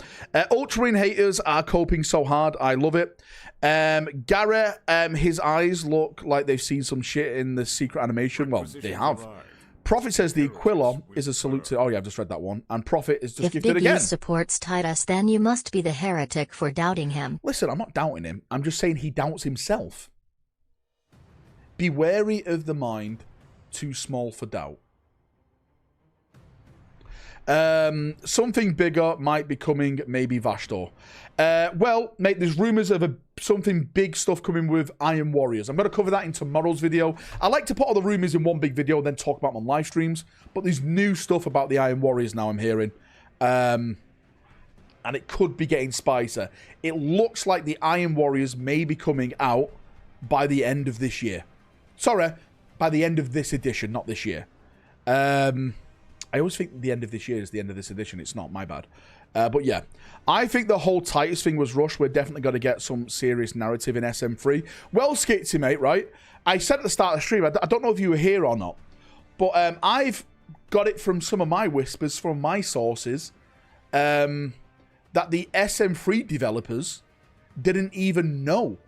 Ultramarine haters are coping so hard. I love it. Garrett, his eyes look like they've seen some shit in the secret animation. Well, they have. Prophet says the Aquila is a salute to... Oh, yeah, I've just read that one. And Prophet is just gifted again. If Big U supports Titus, then you must be the heretic for doubting him. Listen, I'm not doubting him. I'm just saying he doubts himself. Be wary of the mind too small for doubt. Something bigger might be coming, maybe Vashdor. Well, mate, there's rumours of something big stuff coming with Iron Warriors. I'm going to cover that in tomorrow's video. I like to put all the rumours in one big video and then talk about them on live streams. But there's new stuff about the Iron Warriors now I'm hearing. And it could be getting spicier. It looks like the Iron Warriors may be coming out by the end of this year. Sorry, by the end of this edition, not this year. I always think the end of this year is the end of this edition. It's not, my bad. But yeah, I think the whole Titus thing was rushed. We're definitely going to get some serious narrative in SM3. Well, Skitsy, mate, right? I said at the start of the stream, I don't know if you were here or not, but I've got it from some of my whispers, from my sources, that the SM3 developers didn't even know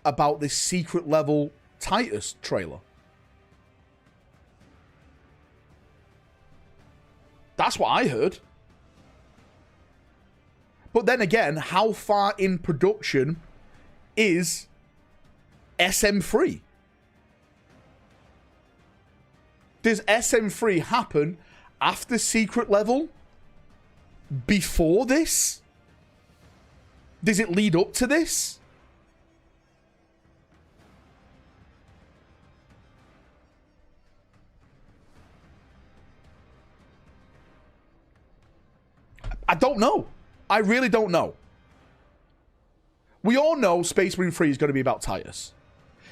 about this secret level Titus trailer. That's what I heard. But then again, how far in production is SM3? Does SM3 happen after secret level? Before this? Does it lead up to this? I don't know. I really don't know. We all know Space Marine 3 is going to be about Titus.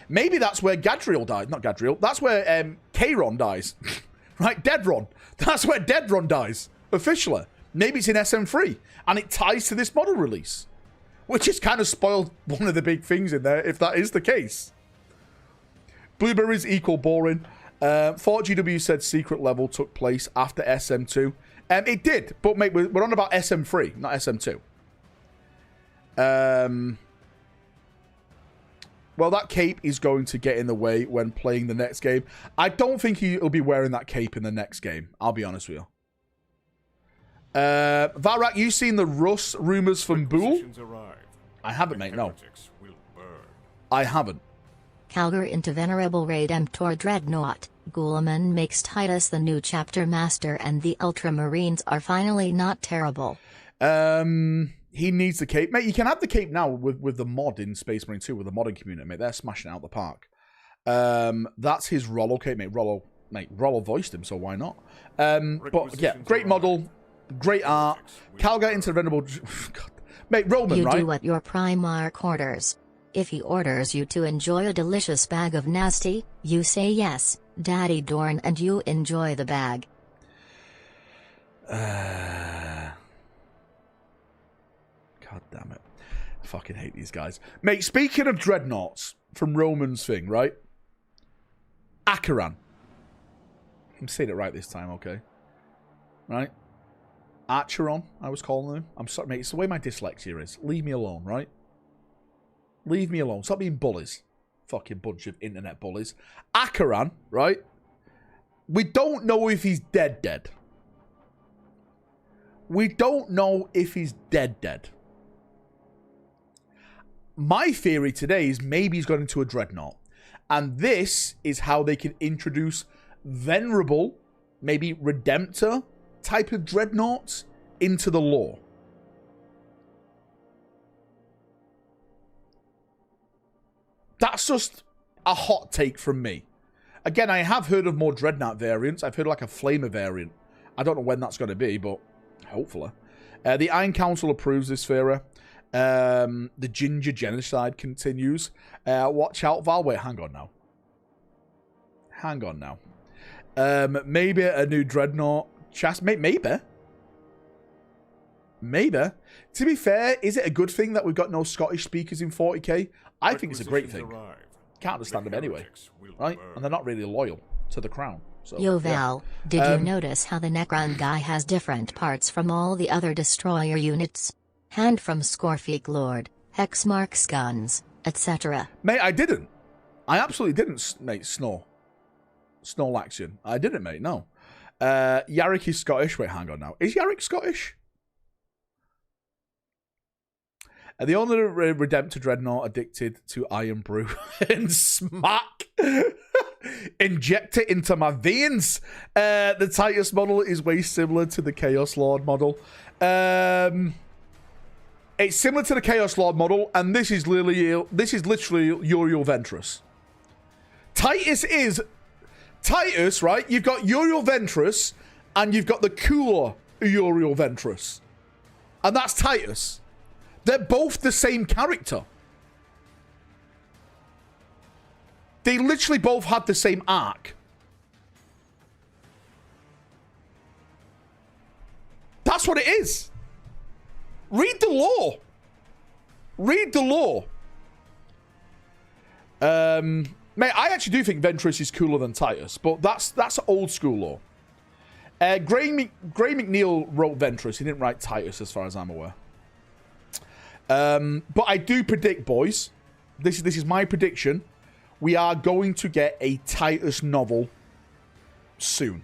Maybe that's where Gadriel died. Not Gadriel. That's where Kayron dies. Right? Deadron. That's where Deadron dies. Officially. Maybe it's in SM3. And it ties to this model release. Which has kind of spoiled one of the big things in there, if that is the case. Blueberries equal boring. Fort GW said secret level took place after SM2. It did, but mate, we're on about SM3, not SM2. Well, that cape is going to get in the way when playing the next game. I don't think he'll be wearing that cape in the next game. I'll be honest with you. Valrak, you seen the Russ rumors from Bool? I haven't, mate, no. I haven't. Calgar into Venerable Redemptor Dreadnought. Guilliman makes Titus the new chapter master, and the Ultramarines are finally not terrible. He needs the cape. Mate, you can have the cape now with the mod in Space Marine 2, with the modding community, mate. They're smashing it out the park. That's his Rollo cape, mate. Rollo voiced him, so why not? But yeah, great model, great art. Calgar into Venerable... God. Mate, Roman, right? You do what your Primarch orders. If he orders you to enjoy a delicious bag of nasty, you say yes, Daddy Dorn, and you enjoy the bag. God damn it. I fucking hate these guys. Mate, speaking of dreadnoughts from Roman's thing, right? Acheron. I'm saying it right this time, okay? Right? Acheron, I was calling him. I'm sorry, mate, it's the way my dyslexia is. Leave me alone, right? Leave me alone. Stop being bullies. Fucking bunch of internet bullies. Acheron, right? We don't know if he's dead. We don't know if he's dead. My theory today is maybe he's got into a dreadnought. And this is how they can introduce venerable, maybe Redemptor type of dreadnoughts into the lore. That's just a hot take from me. Again, I have heard of more Dreadnought variants. I've heard like a Flamer variant. I don't know when that's going to be, but hopefully. The Iron Council approves this, Farah. The Ginger Genocide continues. Watch out, Val. Wait, hang on now. Maybe a new Dreadnought chassis. Maybe. To be fair, is it a good thing that we've got no Scottish speakers in 40k? I think it's a great thing. Can't understand them anyway, right? And they're not really loyal to the crown. So, Yo, Val, did you notice how the Necron guy has different parts from all the other destroyer units? Hand from Scorfic Lord, Hex marks guns, etc. Mate, I didn't. I absolutely didn't, mate. Snorlaxian. I didn't, mate, no. Yarrick is Scottish. Wait, hang on now. Is Yarrick Scottish? The only Redemptor Dreadnought addicted to Iron Brew and smack. Inject it into my veins. The Titus model is way similar to the Chaos Lord model. It's similar to the Chaos Lord model, and this is literally Uriel Ventress. Titus, right? You've got Uriel Ventress, and you've got the cooler Uriel Ventress. And that's Titus. They're both the same character. They literally both had the same arc. That's what it is. Read the lore. Read the lore. Mate, I actually do think Ventress is cooler than Titus, but that's old school lore. Gray McNeil wrote Ventress. He didn't write Titus, as far as I'm aware. But I do predict, boys, this is my prediction. We are going to get a Titus novel soon.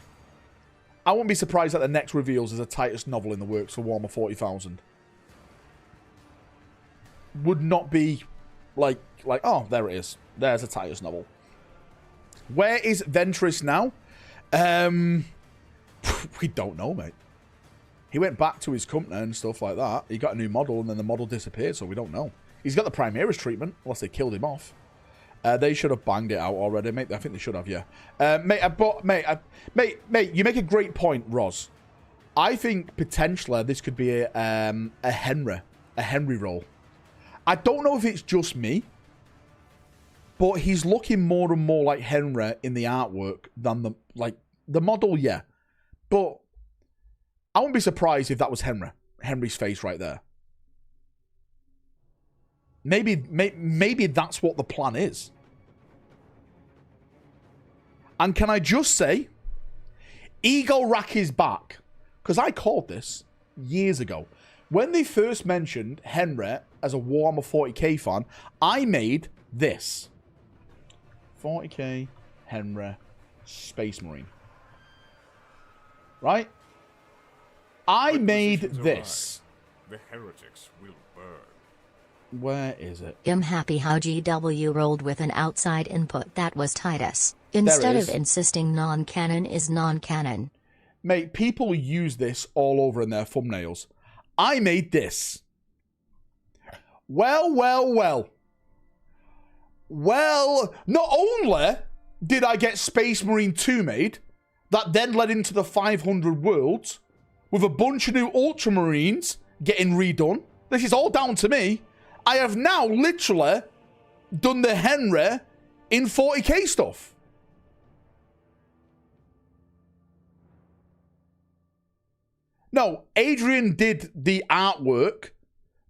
I won't be surprised that the next reveals is a Titus novel in the works for Warhammer 40,000. Would not be like, oh, there it is. There's a Titus novel. Where is Ventress now? We don't know, mate. He went back to his company and stuff like that. He got a new model and then the model disappeared, so we don't know. He's got the Primaris treatment, unless they killed him off. They should have banged it out already, mate. I think they should have, yeah. Mate, you make a great point, Roz. I think potentially this could be a Henry role. I don't know if it's just me, but he's looking more and more like Henry in the artwork than the model, yeah. But I wouldn't be surprised if that was Henry's face right there. Maybe that's what the plan is. And can I just say, Ego Rack is back. Because I called this years ago. When they first mentioned Henry as a Warhammer 40k fan, I made this. 40k Henry Space Marine. Right? I made this. The heretics will burn. Where is it? I'm happy how GW rolled with an outside input that was Titus, instead of insisting non-canon is non-canon. Mate, people use this all over in their thumbnails. I made this. Well, not only did I get Space Marine 2 made, that then led into the 500 worlds, with a bunch of new Ultramarines getting redone. This is all down to me. I have now literally done the Henry in 40k stuff. No, Adrian did the artwork.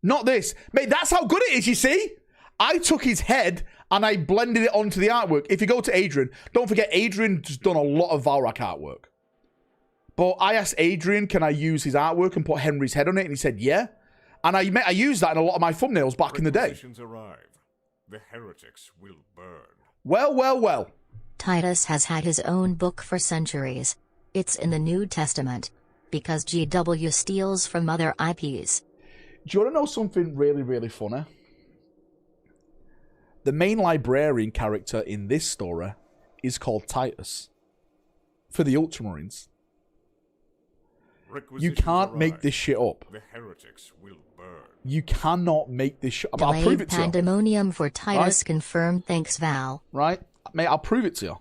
Not this. Mate, that's how good it is, you see? I took his head and I blended it onto the artwork. If you go to Adrian, don't forget Adrian's done a lot of Valrak artwork. But I asked Adrian, can I use his artwork and put Henry's head on it? And he said, yeah. And I used that in a lot of my thumbnails back in the day. Arrive. The heretics will burn. Well. Titus has had his own book for centuries. It's in the New Testament. Because GW steals from other IPs. Do you want to know something really, really funny? The main librarian character in this story is called Titus. For the Ultramarines. You can't make this shit up. The heretics will burn. You cannot make this shit up. I'll prove it to you. Pandemonium for Titus confirmed. Thanks, Val. Right? Mate, I'll prove it to you.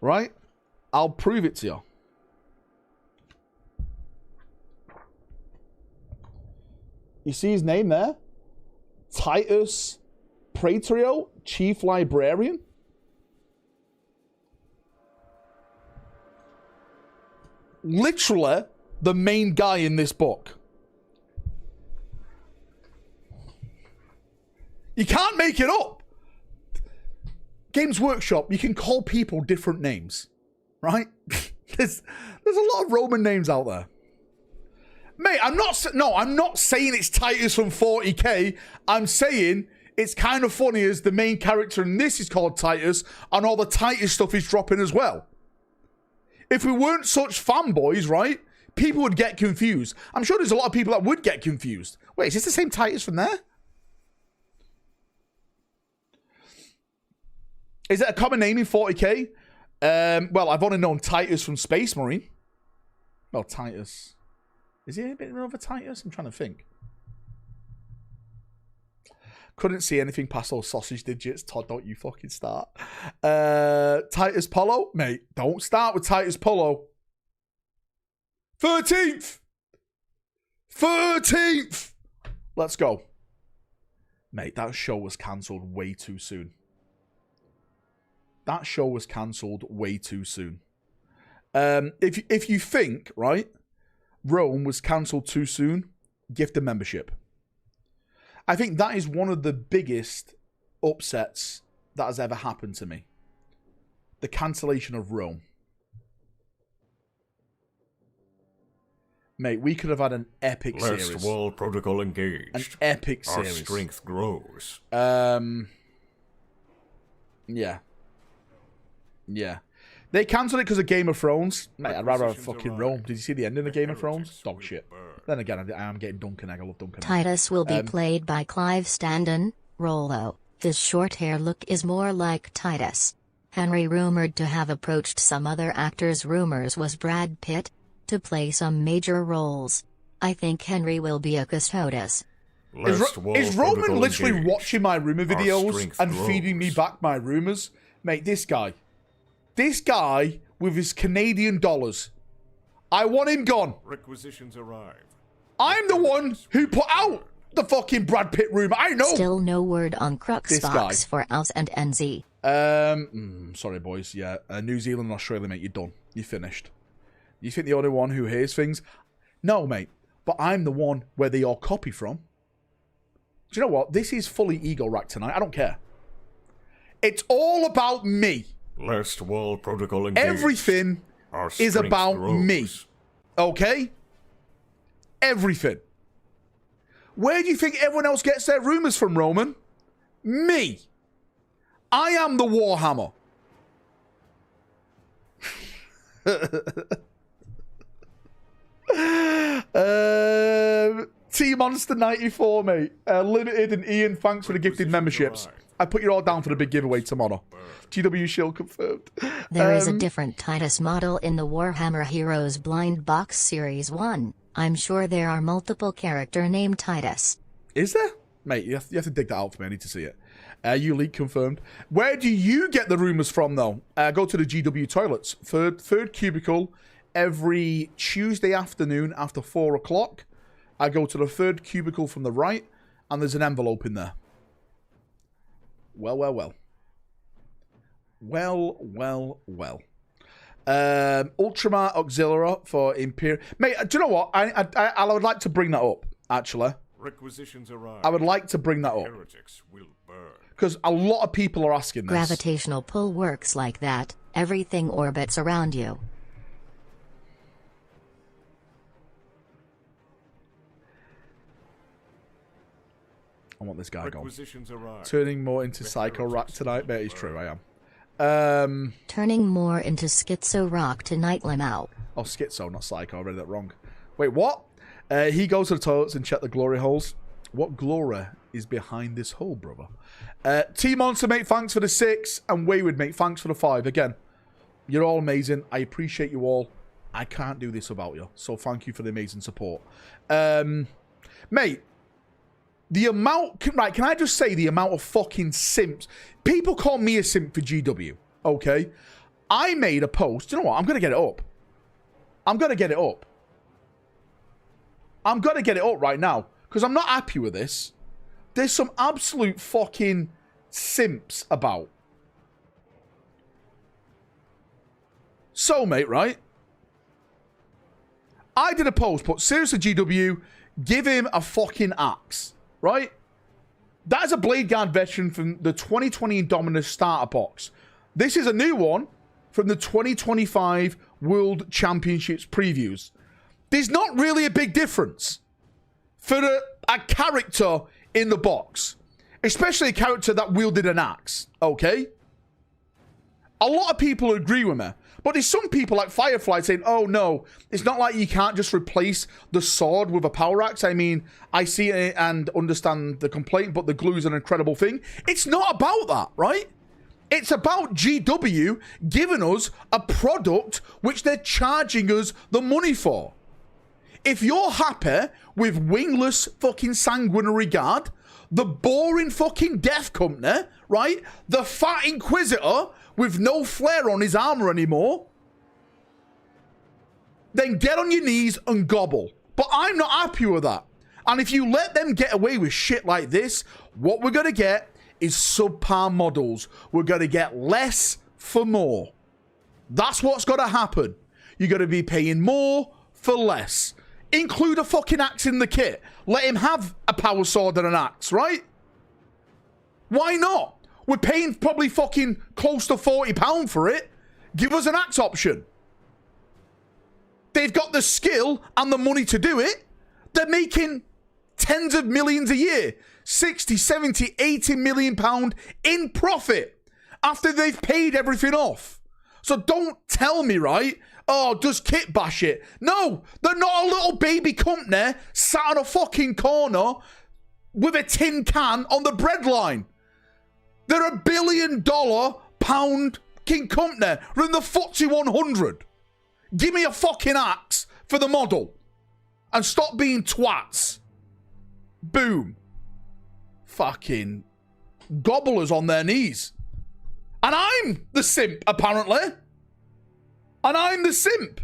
Right? I'll prove it to you. You see his name there? Titus Praetrio, Chief Librarian. Literally the main guy in this book. You can't make it up. Games Workshop, you can call people different names. Right? There's a lot of Roman names out there. Mate, I'm not saying it's Titus from 40k. I'm saying it's kind of funny as the main character in this is called Titus and all the Titus stuff is dropping as well. If we weren't such fanboys, right, people would get confused. I'm sure there's a lot of people that would get confused. Wait, is this the same Titus from there? Is it a common name in 40k? Well, I've only known Titus from Space Marine. Well, Titus. Is he a bit of a Titus? I'm trying to think. Couldn't see anything past those sausage digits. Todd, don't you fucking start. Titus Polo? Mate, don't start with Titus Polo. 13th! 13th! Let's go. Mate, that show was cancelled way too soon. that show was cancelled way too soon. If you think, right, Rome was cancelled too soon, gift a membership. I think that is one of the biggest upsets that has ever happened to me. The cancellation of Rome. Mate, we could have had an epic series. Last wall protocol engaged. An epic series. Our strength grows. Yeah. Yeah. They cancelled it because of Game of Thrones. Mate, I'd rather have fucking Rome. Did you see the ending of Game of Thrones? Dog shit. Then again, I am getting Duncan Egg. I love Duncan Egg. Titus will be played by Clive Standen. Rollo. His short hair look is more like Titus. Henry rumored to have approached some other actors. Rumors was Brad Pitt to play some major roles. I think Henry will be a Custodes. Is Roman literally watching my rumor videos and feeding me back my rumors? Mate, this guy with his Canadian dollars, I want him gone. Requisitions arrive. I'm the one who put out the fucking Brad Pitt rumor. I know. Still no word on Cruxbox for Aus and NZ. Sorry, boys. Yeah, New Zealand and Australia, mate. You're done. You're finished. You think the only one who hears things? No, mate. But I'm the one where they all copy from. Do you know what? This is fully ego rack tonight. I don't care. It's all about me. Last wall protocol engaged. Everything is about me. Okay? Everything. Where do you think everyone else gets their rumors from, Roman? Me. I am the Warhammer. T-Monster 94, mate. Limited and Ian, thanks for the gifted memberships. I put you all down for the big giveaway tomorrow. GW Shield confirmed. There is a different Titus model in the Warhammer Heroes Blind Box Series 1. I'm sure there are multiple character named Titus. Is there? Mate, you have to dig that out for me. I need to see it. You leak confirmed. Where do you get the rumors from, though? Go to the GW toilets. Third cubicle every Tuesday afternoon after 4 o'clock. I go to the third cubicle from the right, and there's an envelope in there. Well. Ultramar Auxiliary for Imperial. Mate, do you know what? I would like to bring that up, actually. Requisitions arrive. I would like to bring that up. Heretics will burn. Because a lot of people are asking this. Gravitational pull works like that. Everything orbits around you. I want this guy gone. Arrive. Turning more into Psycho Rock tonight. But it's true, I am. Turning more into Schizo Rock tonight, Limau. Oh, Schizo, not Psycho. I read that wrong. Wait, what? He goes to the toilets and check the glory holes. What glory is behind this hole, brother? T-Monster, mate, thanks for the 6. And Wayward, mate, thanks for the 5. Again, you're all amazing. I appreciate you all. I can't do this without you. So thank you for the amazing support. Mate, the amount... Right, can I just say the amount of fucking simps? People call me a simp for GW, okay? I made a post. You know what? I'm going to get it up. I'm going to get it up right now. Because I'm not happy with this. There's some absolute fucking simps about. So, mate, right? I did a post, but seriously, GW, give him a fucking axe, right? That is a Blade Guard veteran from the 2020 Indominus starter box. This is a new one from the 2025 World Championships previews. There's not really a big difference for a character in the box, especially a character that wielded an axe, okay? A lot of people agree with me, but there's some people like Firefly saying, oh no, it's not like you can't just replace the sword with a power axe. I mean, I see it and understand the complaint, but the glue is an incredible thing. It's not about that, right? It's about GW giving us a product which they're charging us the money for. If you're happy with wingless fucking sanguinary guard, the boring fucking death company, right? The fat inquisitor with no flare on his armor anymore, then get on your knees and gobble. But I'm not happy with that. And if you let them get away with shit like this, what we're going to get is subpar models. We're going to get less for more. That's what's got to happen. You're going to be paying more for less. Include a fucking axe in the kit. Let him have a power sword and an axe, right? Why not? We're paying probably fucking close to £40 for it. Give us an axe option. They've got the skill and the money to do it. They're making tens of millions a year. 60, 70, 80 million pound in profit after they've paid everything off. So don't tell me, right? Oh, does kit bash it? No, they're not a little baby company sat on a fucking corner with a tin can on the bread line. They're $1 billion pound king company. We're in the FTSE 100. Give me a fucking axe for the model. And stop being twats. Boom. Fucking gobblers on their knees. And I'm the simp, apparently. And I'm the simp.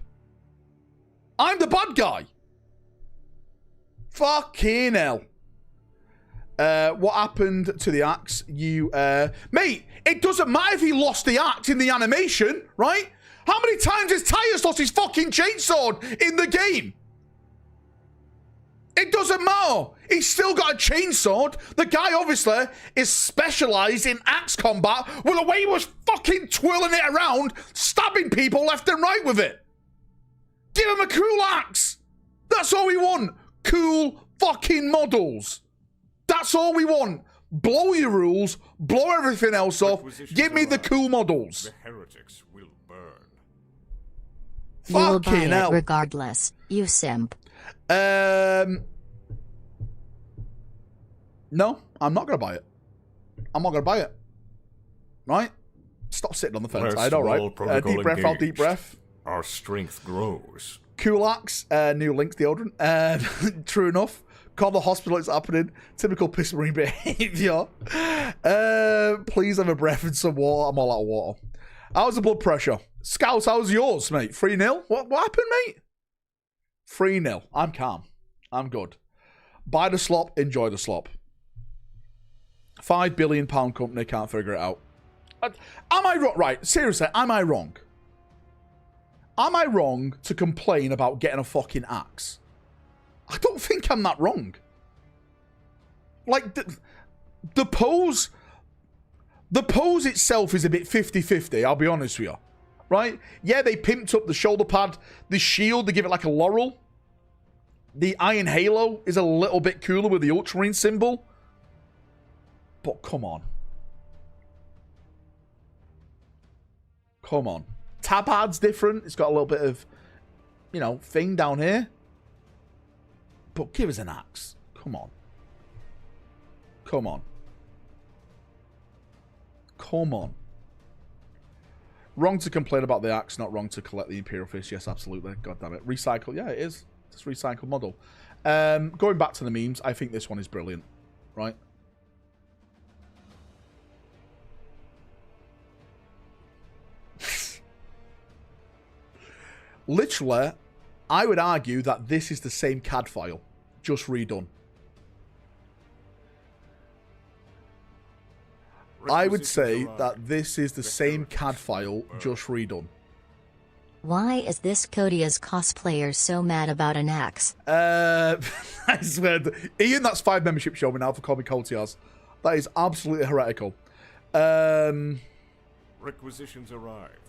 I'm the bad guy. Fucking hell. What happened to the axe? Mate, it doesn't matter if he lost the axe in the animation, right? How many times has Tyus lost his fucking chainsaw in the game? It doesn't matter. He's still got a chainsaw. The guy obviously is specialised in axe combat. Well, the way he was fucking twirling it around, stabbing people left and right with it. Give him a cool axe. That's all we want. Cool fucking models. That's all we want. Blow your rules. Blow everything else off. Give me the cool models. The heretics will burn. You'll buy Fucking it hell. regardless, you simp. No, I'm not going to buy it. I'm not going to buy it. Right? Stop sitting on the fence. I know, right? Deep breath, out, deep breath. Our strength grows. Cool axe, new Lynx deodorant. True enough. Call the hospital, it's happening. Typical piss marine behavior. Please have a breath and some water. I'm all out of water. How's the blood pressure? Scouts, how's yours, mate? 3-0? What happened, mate? 3-0. I'm calm. I'm good. Buy the slop, enjoy the slop. £5 billion company, can't figure it out. Am I wrong? Right, seriously, am I wrong? Am I wrong to complain about getting a fucking axe? I don't think I'm that wrong. Like, the pose... The pose itself is a bit 50-50, I'll be honest with you. Right? Yeah, they pimped up the shoulder pad, the shield, they give it like a laurel. The Iron Halo is a little bit cooler with the Ultramarine symbol. But come on. Come on. Tab pad's different. It's got a little bit of, you know, thing down here. But give us an axe. Come on. Come on. Come on. Wrong to complain about the axe, not wrong to collect the Imperial Fist. Yes, absolutely. God damn it. Recycle. Yeah, it is. It's a recycled model. Going back to the memes, I think this one is brilliant. Right? Literally, I would argue that this is the same CAD file, just redone. I would say that this is the same CAD file, just redone. Why is this Kodia's cosplayer so mad about an axe? I swear. Ian, that's 5 membership show me now for calling me Cotias. That is absolutely heretical. Requisitions arrive.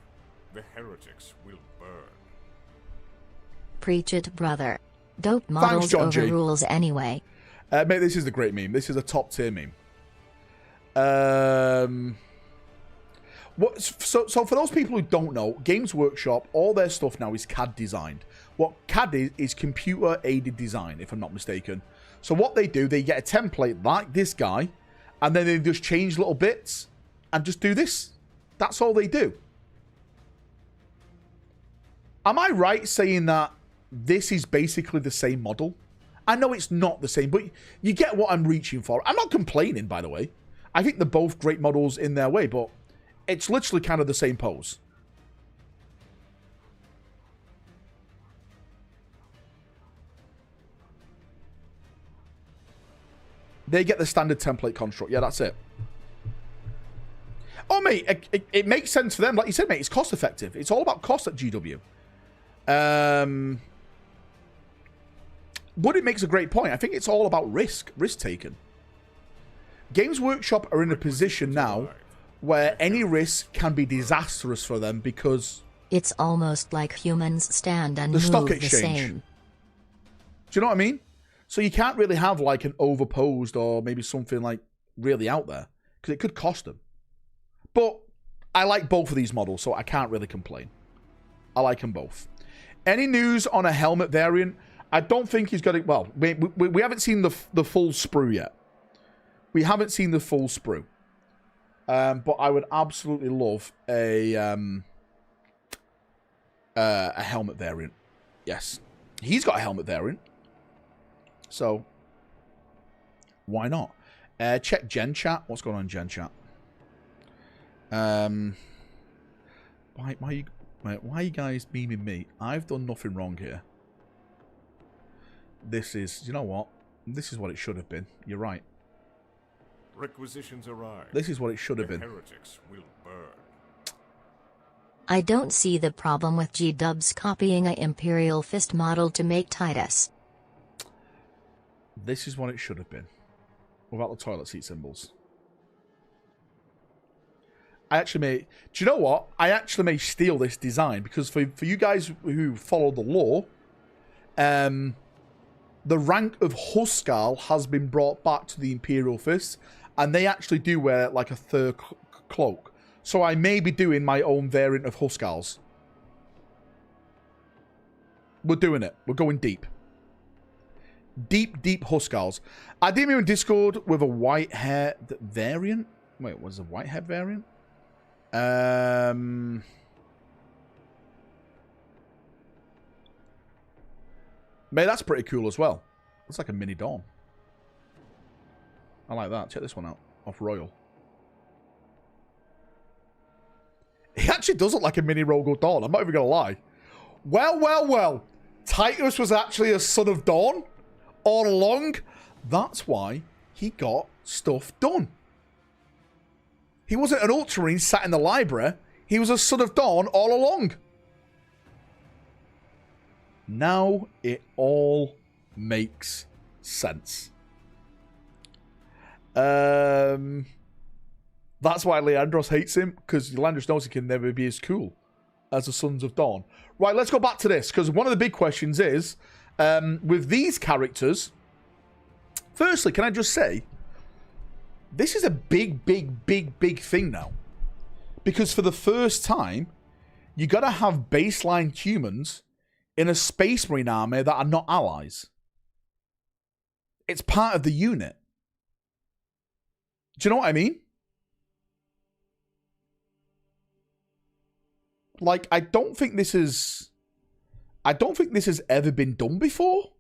The heretics will burn. Preach it, brother. Dope models over rules anyway. Mate, this is the great meme. This is a top tier meme. So for those people who don't know, Games Workshop, all their stuff now is CAD designed. What CAD is computer aided design, if I'm not mistaken. So what they do, they get a template like this guy, and then they just change little bits and just do this. That's all they do. Am I right saying that this is basically the same model? I know it's not the same, but you get what I'm reaching for. I'm not complaining, by the way. I think they're both great models in their way, but it's literally kind of the same pose. They get the standard template construct. Yeah, that's it. Oh, mate, it makes sense for them. Like you said, mate, it's cost effective. It's all about cost at GW. But it makes a great point. I think it's all about risk taken. Games Workshop are in a position now where any risk can be disastrous for them because it's almost like humans stand and the move stock the exchange. same. Do you know what I mean? So you can't really have like an overposed or maybe something like really out there because it could cost them. But I like both of these models, so I can't really complain. I like them both. Any news on a helmet variant? I don't think he's got it. Well, we haven't seen the full sprue yet. We haven't seen the full sprue. But I would absolutely love a helmet variant. Yes. He's got a helmet variant. So, why not? Check Gen Chat. What's going on in Gen Chat? Why are you guys beaming me? I've done nothing wrong here. This is, you know what? This is what it should have been. You're right. Requisitions arrive. This is what it should have been. Heretics will burn. I don't see the problem with G-Dubs copying a Imperial Fist model to make Titus. This is what it should have been. Without the toilet seat symbols. I actually may... Do you know what? I actually may steal this design because for you guys who follow the lore, the rank of Huskarl has been brought back to the Imperial Fist, and they actually do wear like a third cloak. So I may be doing my own variant of Huskarls. We're doing it. We're going deep. Deep Huskarls. I did in Discord with a white hair variant. Wait, was it a white hair variant? Mate, that's pretty cool as well. Looks like a mini Dawn. I like that. Check this one out. Off Royal. He actually does look like a mini Rogo Dawn. I'm not even going to lie. Well. Titus was actually a son of Dawn all along. That's why he got stuff done. He wasn't an Ultramarine sat in the library. He was a son of Dawn all along. Now it all makes sense. That's why Leandros hates him, because Leandros knows he can never be as cool as the Sons of Dawn. Right, let's go back to this, because one of the big questions is, with these characters, firstly, can I just say, this is a big thing now. Because for the first time, you got to have baseline humans in a Space Marine army that are not allies. It's part of the unit. Do you know what I mean? Like, I don't think this has ever been done before.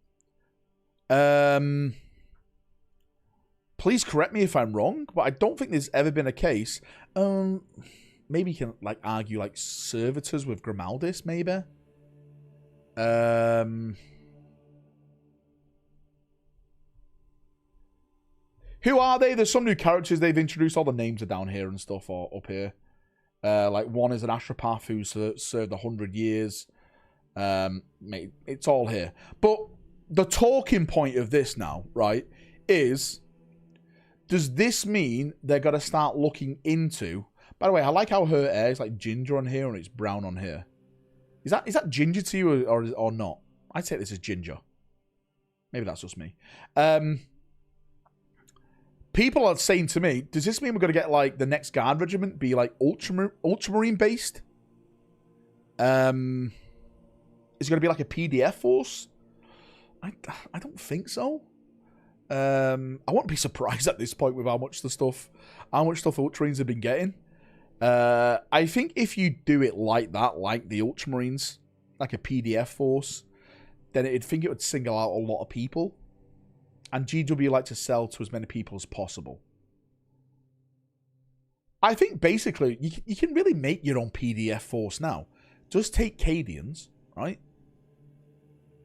Please correct me if I'm wrong, but I don't think there's ever been a case. Maybe you can like argue like servitors with Grimaldis, maybe. Who are they? There's some new characters they've introduced. All the names are down here and stuff, or up here. Like one is an astropath who served 100 years. Mate, it's all here. But the talking point of this now, right, is, does this mean they're going to start looking into... By the way, I like how her hair is like ginger on here and it's brown on here. Is that ginger to you or not? I'd say this is ginger. Maybe that's just me. People are saying to me, does this mean we're going to get like the next Guard Regiment be like Ultramarine based? Is it going to be like a PDF force? I don't think so. I wouldn't be surprised at this point with how much stuff Ultramarines have been getting. I think if you do it like that, like the Ultramarines, like a PDF force, then I think it would single out a lot of people. And GW like to sell to as many people as possible. I think basically you can really make your own PDF force now. Just take Cadians, right?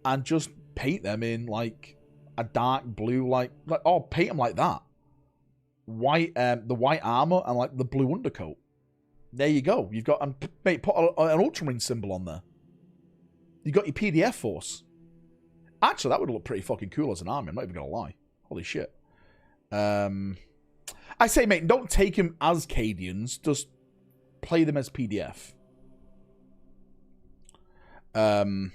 And just paint them in like a dark blue, paint them like that. White, the white armor and like the blue undercoat. There you go. You've got, mate, put an Ultramarine symbol on there. You got your PDF force. Actually, that would look pretty fucking cool as an army. I'm not even going to lie. Holy shit. I say, mate, don't take them as Cadians. Just play them as PDF. Do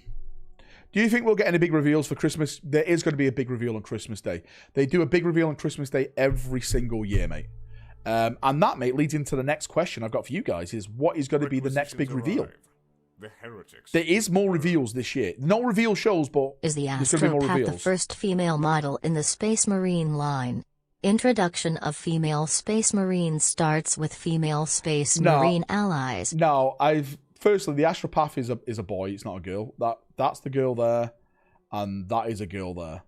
you think we'll get any big reveals for Christmas? There is going to be a big reveal on Christmas Day. They do a big reveal on Christmas Day every single year, mate. And that, mate, leads into the next question I've got for you guys is what is going to be the next big reveal? The heretics. There is more reveals this year. No reveal shows, but is the there's going to be more Astropath reveals. the first female model in the Space Marine line? Introduction of female Space Marines starts with female Space Marine allies. No, firstly, the Astropath is a boy. It's not a girl. That's the girl there, and that is a girl there.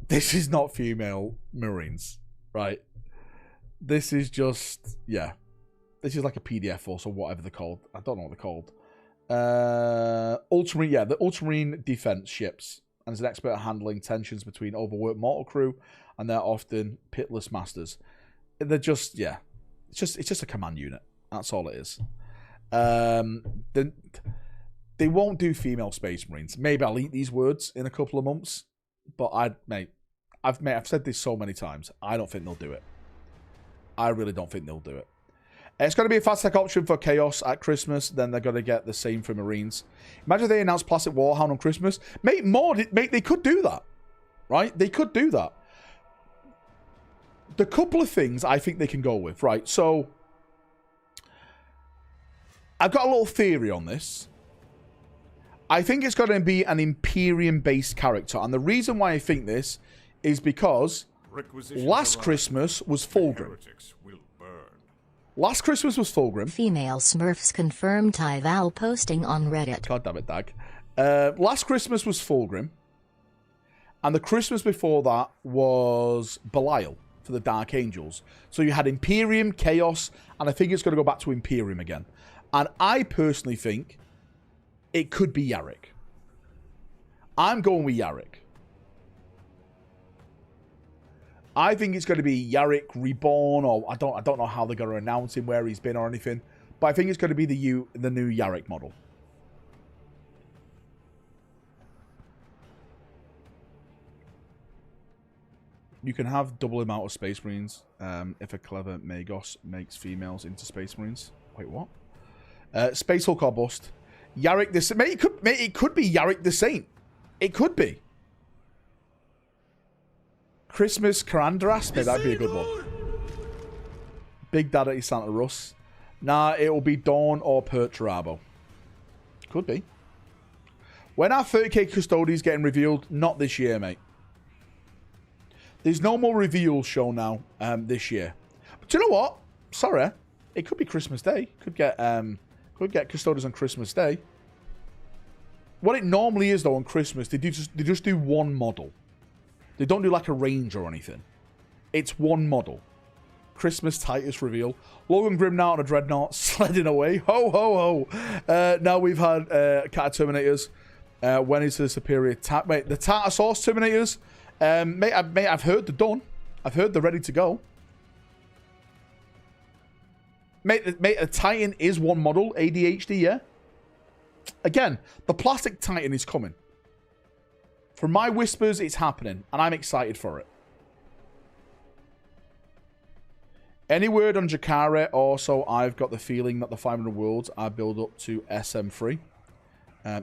This is not female Marines, right? This is just, yeah. This is like a PDF force or whatever they're called. I don't know what they're called. Ultramarine, yeah, the Ultramarine defense ships. And is an expert at handling tensions between overworked mortal crew and they're often pitless masters. They're just, yeah. It's just a command unit. That's all it is. They won't do female Space Marines. Maybe I'll eat these words in a couple of months. But I've said this so many times. I don't think they'll do it. I really don't think they'll do it. It's going to be a fast tech option for Chaos at Christmas. Then they're going to get the same for Marines. Imagine if they announced Plastic Warhound on Christmas. Mate, they could do that. Right? They could do that. The couple of things I think they can go with. Right, so I've got a little theory on this. I think it's going to be an Imperium-based character. And the reason why I think this is because last Christmas was Fulgrim. Last Christmas was Fulgrim. Female Smurfs confirmed Tyval posting on Reddit. God damn it, Dag. Last Christmas was Fulgrim. And the Christmas before that was Belial for the Dark Angels. So you had Imperium, Chaos, and I think it's going to go back to Imperium again. And I personally think it could be Yarrick. I'm going with Yarrick. I think it's going to be Yarrick Reborn, or I don't know how they're going to announce him, where he's been or anything. But I think it's going to be the new Yarrick model. You can have double amount of Space Marines if a clever Magos makes females into Space Marines. Wait, what? Space Hulk or bust. Yarrick the Saint. Mate, it could be Yarrick the Saint. It could be. Christmas Carandaras. Maybe that'd be a good one. Big Daddy Santa Russ. Nah, it will be Dawn or Perturabo. Could be. When are 30k Custodies getting revealed? Not this year, mate. There's no more reveals shown now this year. But do you know what? Sorry. It could be Christmas Day. Could get Custodies on Christmas Day. What it normally is, though, on Christmas, they just do one model. They don't do like a range or anything. It's one model. Christmas Titus reveal. Logan Grimnout and a Dreadnought sledding away. Ho, ho, ho. Now we've had Cat Terminators. When is the superior... Mate, the Tartar Sauce Terminators. Mate, I've heard they're done. I've heard they're ready to go. Mate, a Titan is one model. ADHD, yeah? Again, the plastic Titan is coming. From my whispers, it's happening, and I'm excited for it. Any word on Jakare? Also, I've got the feeling that the 500 worlds are build up to SM3.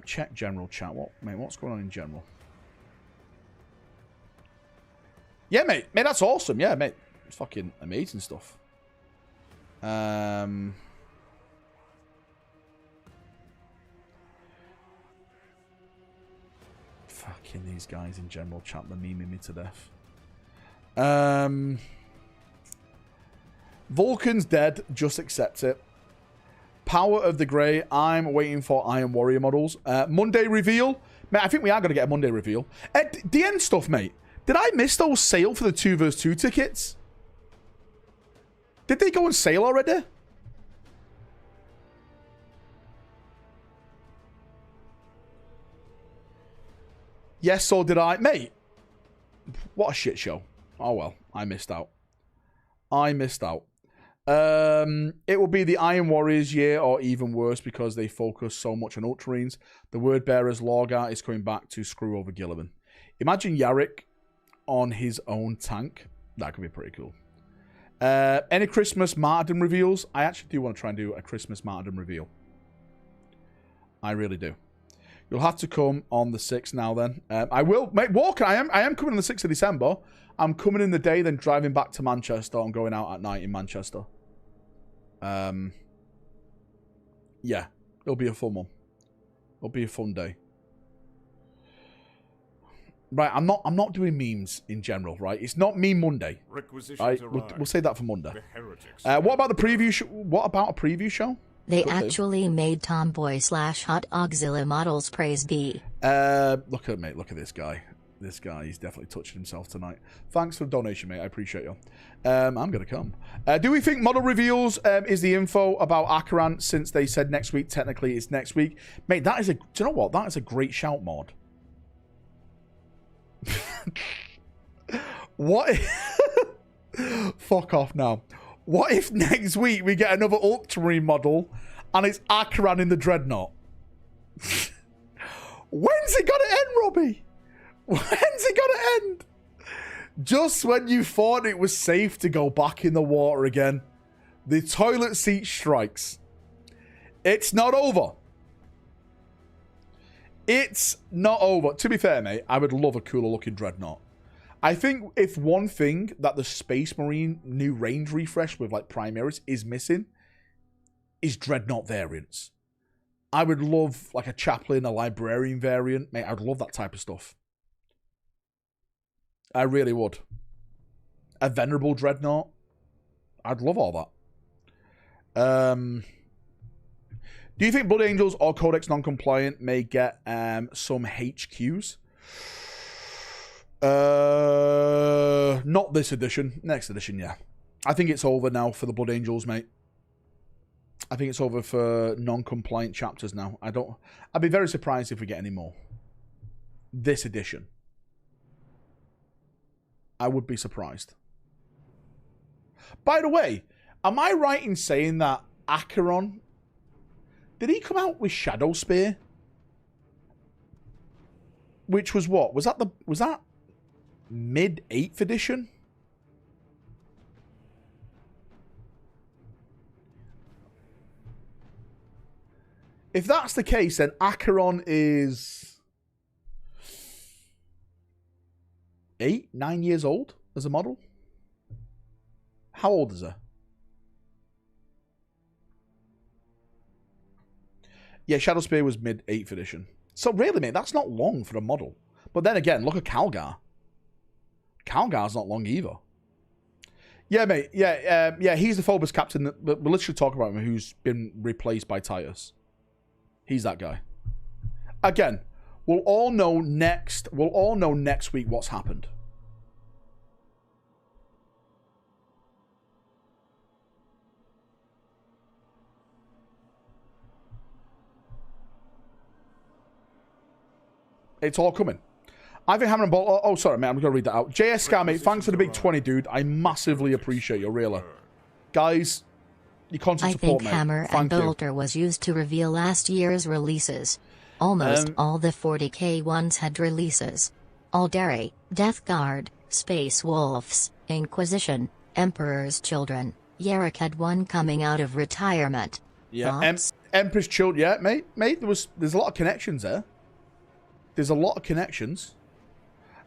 Check general chat. What's going on in general? Yeah, mate. Mate, that's awesome. Yeah, mate. It's fucking amazing stuff. Fucking these guys in general chat, they're memeing me to death. Vulcan's dead, just accept it. Power of the Grey, I'm waiting for Iron Warrior models. Monday reveal. Mate, I think we are going to get a Monday reveal. The end stuff, mate. Did I miss those sale for the 2 vs 2 tickets? Did they go on sale already? Yes, so did I. Mate, what a shit show. Oh, well, I missed out. It will be the Iron Warriors year, or even worse, because they focus so much on Ultramarines. The Word Bearer's Lorgar is coming back to screw over Gilliman. Imagine Yarrick on his own tank. That could be pretty cool. Any Christmas martyrdom reveals? I actually do want to try and do a Christmas martyrdom reveal. I really do. You'll have to come on the 6th now then. I will. Mate, Walker, I am coming on the 6th of December. I'm coming in the day, then driving back to Manchester. I'm going out at night in Manchester. Yeah, it'll be a fun one. It'll be a fun day. Right, I'm not doing memes in general, right? It's not Meme Monday. Right? We'll say that for Monday. What about the preview show? What about a preview show? They actually made Tomboy/Hot Auxilla models, praise be. Look at mate, look at this guy. This guy, he's definitely touching himself tonight. Thanks for the donation, mate. I appreciate you. I'm going to come. Do we think model reveals is the info about Acheron, since they said next week? Technically, it's next week. Mate, that is a... Do you know what? That is a great shout mod. What if... Fuck off now. What if next week we get another Ultramarine model and it's Acheron in the Dreadnought? When's it going to end, Robbie? When's it going to end? Just when you thought it was safe to go back in the water again, the toilet seat strikes. It's not over. It's not over. To be fair, mate, I would love a cooler looking Dreadnought. I think if one thing that the Space Marine new range refresh with like Primaris is missing is Dreadnought variants. I would love like a Chaplain, a Librarian variant. Mate, I'd love that type of stuff. I really would. A Venerable Dreadnought. I'd love all that. Do you think Blood Angels or Codex non-compliant may get some HQs? Not this edition. Next edition, yeah. I think it's over now for the Blood Angels, mate. I think it's over for non-compliant chapters now. I'd be very surprised if we get any more. This edition. I would be surprised. By the way, am I right in saying that Acheron, did he come out with Shadow Spear? Which was what? Was that mid 8th edition? If that's the case, then Acheron is 8, 9 years old as a model. How old is her? Yeah, Shadow Spear was mid 8th edition. So really, mate, that's not long for a model. But then again, look at Calgar. Calgar's not long either. Yeah, mate. Yeah, he's the Phobos captain. We'll literally talk about him, who's been replaced by Titus. He's that guy. Again, we'll all know next week what's happened. It's all coming. I think Hammer and Bolt... Oh, sorry, mate. I'm going to read that out. JS Scar, mate. Thanks for the big 20, dude. I massively appreciate you, really. Guys, your constant support, mate. I think Hammer and Bolter was used to reveal last year's releases. Almost all the 40k ones had releases. Aldari, Death Guard, Space Wolves, Inquisition, Emperor's Children. Yarrick had one coming out of retirement. Yeah, Emperor's Children. Yeah, mate. There's a lot of connections there. There's a lot of connections.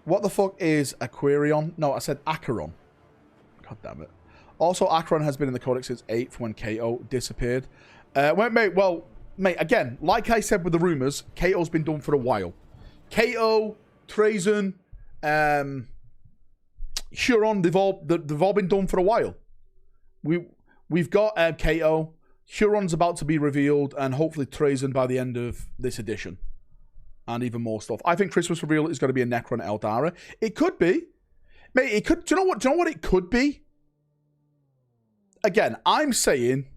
What the fuck is Aquarion? No, I said Acheron. God damn it. Also, Acheron has been in the Codex since 8th when Kato disappeared. Mate, again, like I said with the rumors, Kato's been done for a while. Kato, Trazen, Huron, they've all been done for a while. We've got Kato. Huron's about to be revealed, and hopefully Trazen by the end of this edition. And even more stuff. I think Christmas reveal is going to be a Necron Eldara. It could be. Mate, it could... Do you know what it could be? Again, I am saying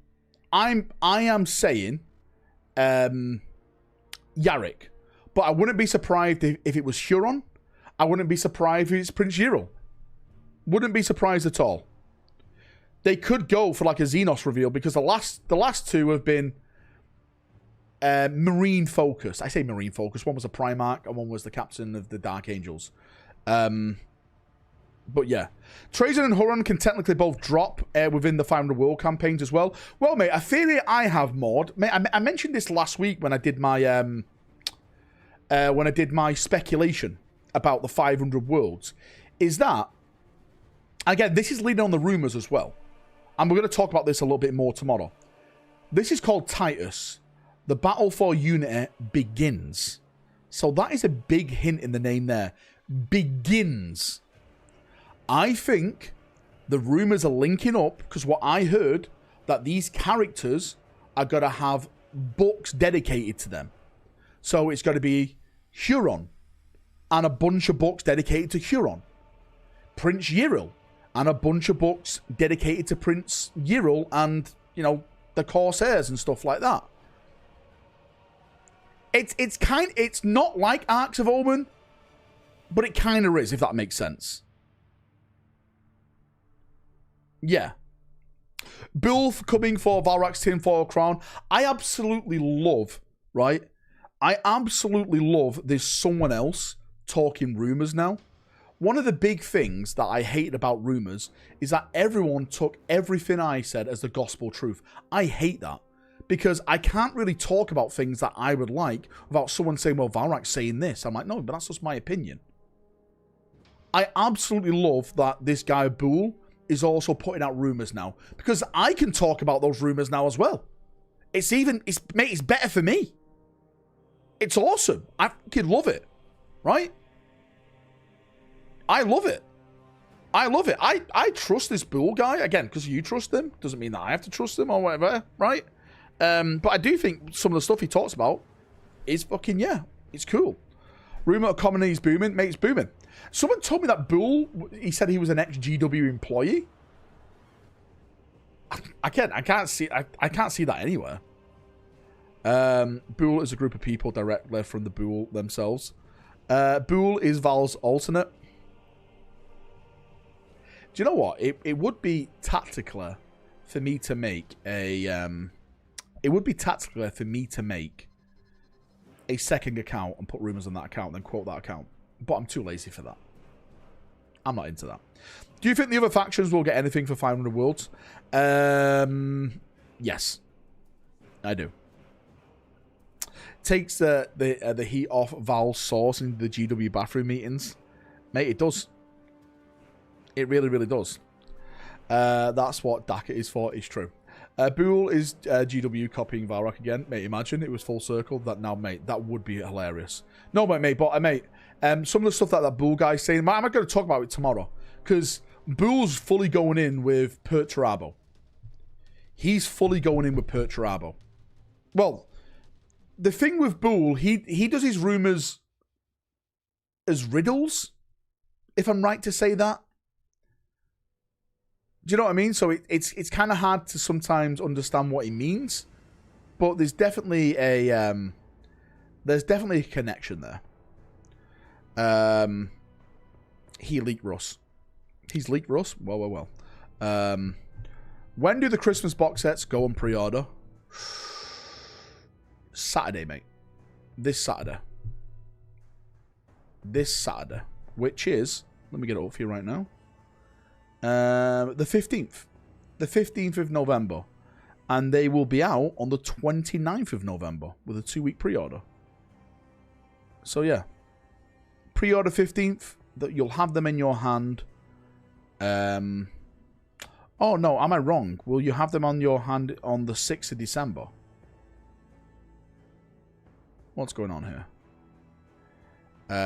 Yarrick. But I wouldn't be surprised if it was Huron. I wouldn't be surprised if it's Prince Ural. Wouldn't be surprised at all. they could go for like a Xenos reveal because the last two have been marine focused. I say marine focused. One was a Primarch and one was the captain of the Dark Angels. But yeah, Trajan and Huron can technically both drop within the 500 World campaigns as well. Well, mate, a theory I have, Maud. Mate, I mentioned this last week when I did my speculation about the 500 Worlds. Is that, again, this is leading on the rumors as well, and we're going to talk about this a little bit more tomorrow. This is called Titus. The battle for Unity begins. So that is a big hint in the name there. Begins. I think the rumors are linking up because what I heard that these characters are going to have books dedicated to them. So it's going to be Huron and a bunch of books dedicated to Huron. Prince Yril and a bunch of books dedicated to Prince Yril and, you know, the Corsairs and stuff like that. It's not like Arcs of Omen, but it kind of is, if that makes sense. Yeah. Bull coming for Valrak's tinfoil crown. I absolutely love, right? I absolutely love there's someone else talking rumors now. One of the big things that I hate about rumors is that everyone took everything I said as the gospel truth. I hate that because I can't really talk about things that I would like without someone saying, well, Valrak's saying this. I'm like, no, but that's just my opinion. I absolutely love that this guy, Bull, is also putting out rumors now because I can talk about those rumors now as well. Mate, it's better for me. It's awesome. I fucking love it. Right? I love it. I love it. I trust this Bull guy. Again, because you trust him. Doesn't mean that I have to trust him or whatever. Right? But I do think some of the stuff he talks about is fucking, yeah, it's cool. Rumor of comedy is booming. Mate, it's booming. Someone told me that Bull, he said he was an ex-GW employee. I can't see that anywhere. Bull is a group of people directly from the Bull themselves. Bull is Val's alternate. Do you know what? It would be tactical for me to make a second account and put rumors on that account, then quote that account. But I'm too lazy for that. I'm not into that. Do you think the other factions will get anything for 500 Worlds? Yes. I do. Takes the heat off Val's sauce in the GW bathroom meetings. Mate, it does. It really, really does. That's what DACA is for. It's true. Bool is GW copying Valrak again. Mate, imagine it was full circle. Mate, that would be hilarious. No, mate, some of the stuff that Bool guy's saying, I'm not going to talk about it tomorrow because Bool's fully going in with Perturabo. He's fully going in with Perturabo. Well, the thing with Bool, he does his rumors as riddles, if I'm right to say that. Do you know what I mean? So it's kind of hard to sometimes understand what he means, but there's definitely a connection there. He leaked Russ. He's leaked Russ. Well. When do the Christmas box sets go on pre-order? Saturday, mate. This Saturday. Which is, let me get it up for you right now. The 15th. The 15th of November. And they will be out on the 29th of November with a 2-week pre-order. So, yeah. Pre-order 15th. That you'll have them in your hand. Oh, no. Am I wrong? Will you have them on your hand on the 6th of December? What's going on here?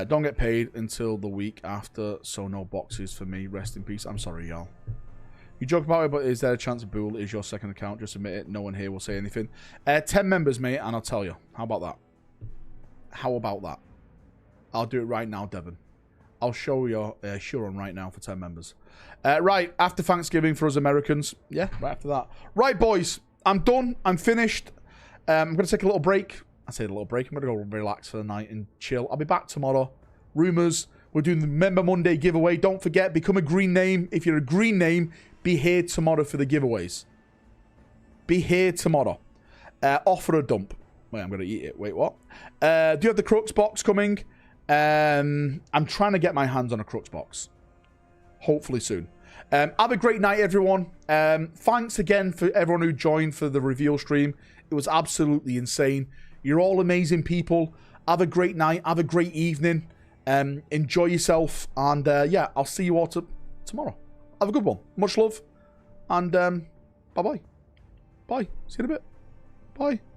Don't get paid until the week after, so no boxes for me. Rest in peace. I'm sorry, y'all. You joke about it, but is there a chance Bool is your second account? Just admit it. No one here will say anything. 10 members, mate, and I'll tell you. How about that? How about that? I'll do it right now, Devon. I'll show you Huron right now for 10 members. Right, after Thanksgiving for us Americans. Yeah, right after that. Right, boys. I'm done. I'm finished. I'm going to take a little break. I say a little break. I'm going to go relax for the night and chill. I'll be back tomorrow. Rumors. We're doing the Member Monday giveaway. Don't forget, become a green name. If you're a green name, be here tomorrow for the giveaways. Be here tomorrow. Offer a dump. Wait, I'm going to eat it. Wait, what? Do you have the Crux box coming? I'm trying to get my hands on a Crux box. Hopefully soon. Have a great night, everyone. Thanks again for everyone who joined for the reveal stream. It was absolutely insane. You're all amazing people. Have a great night. Have a great evening. Enjoy yourself. And yeah, I'll see you all tomorrow. Have a good one. Much love. And bye-bye. Bye. See you in a bit. Bye.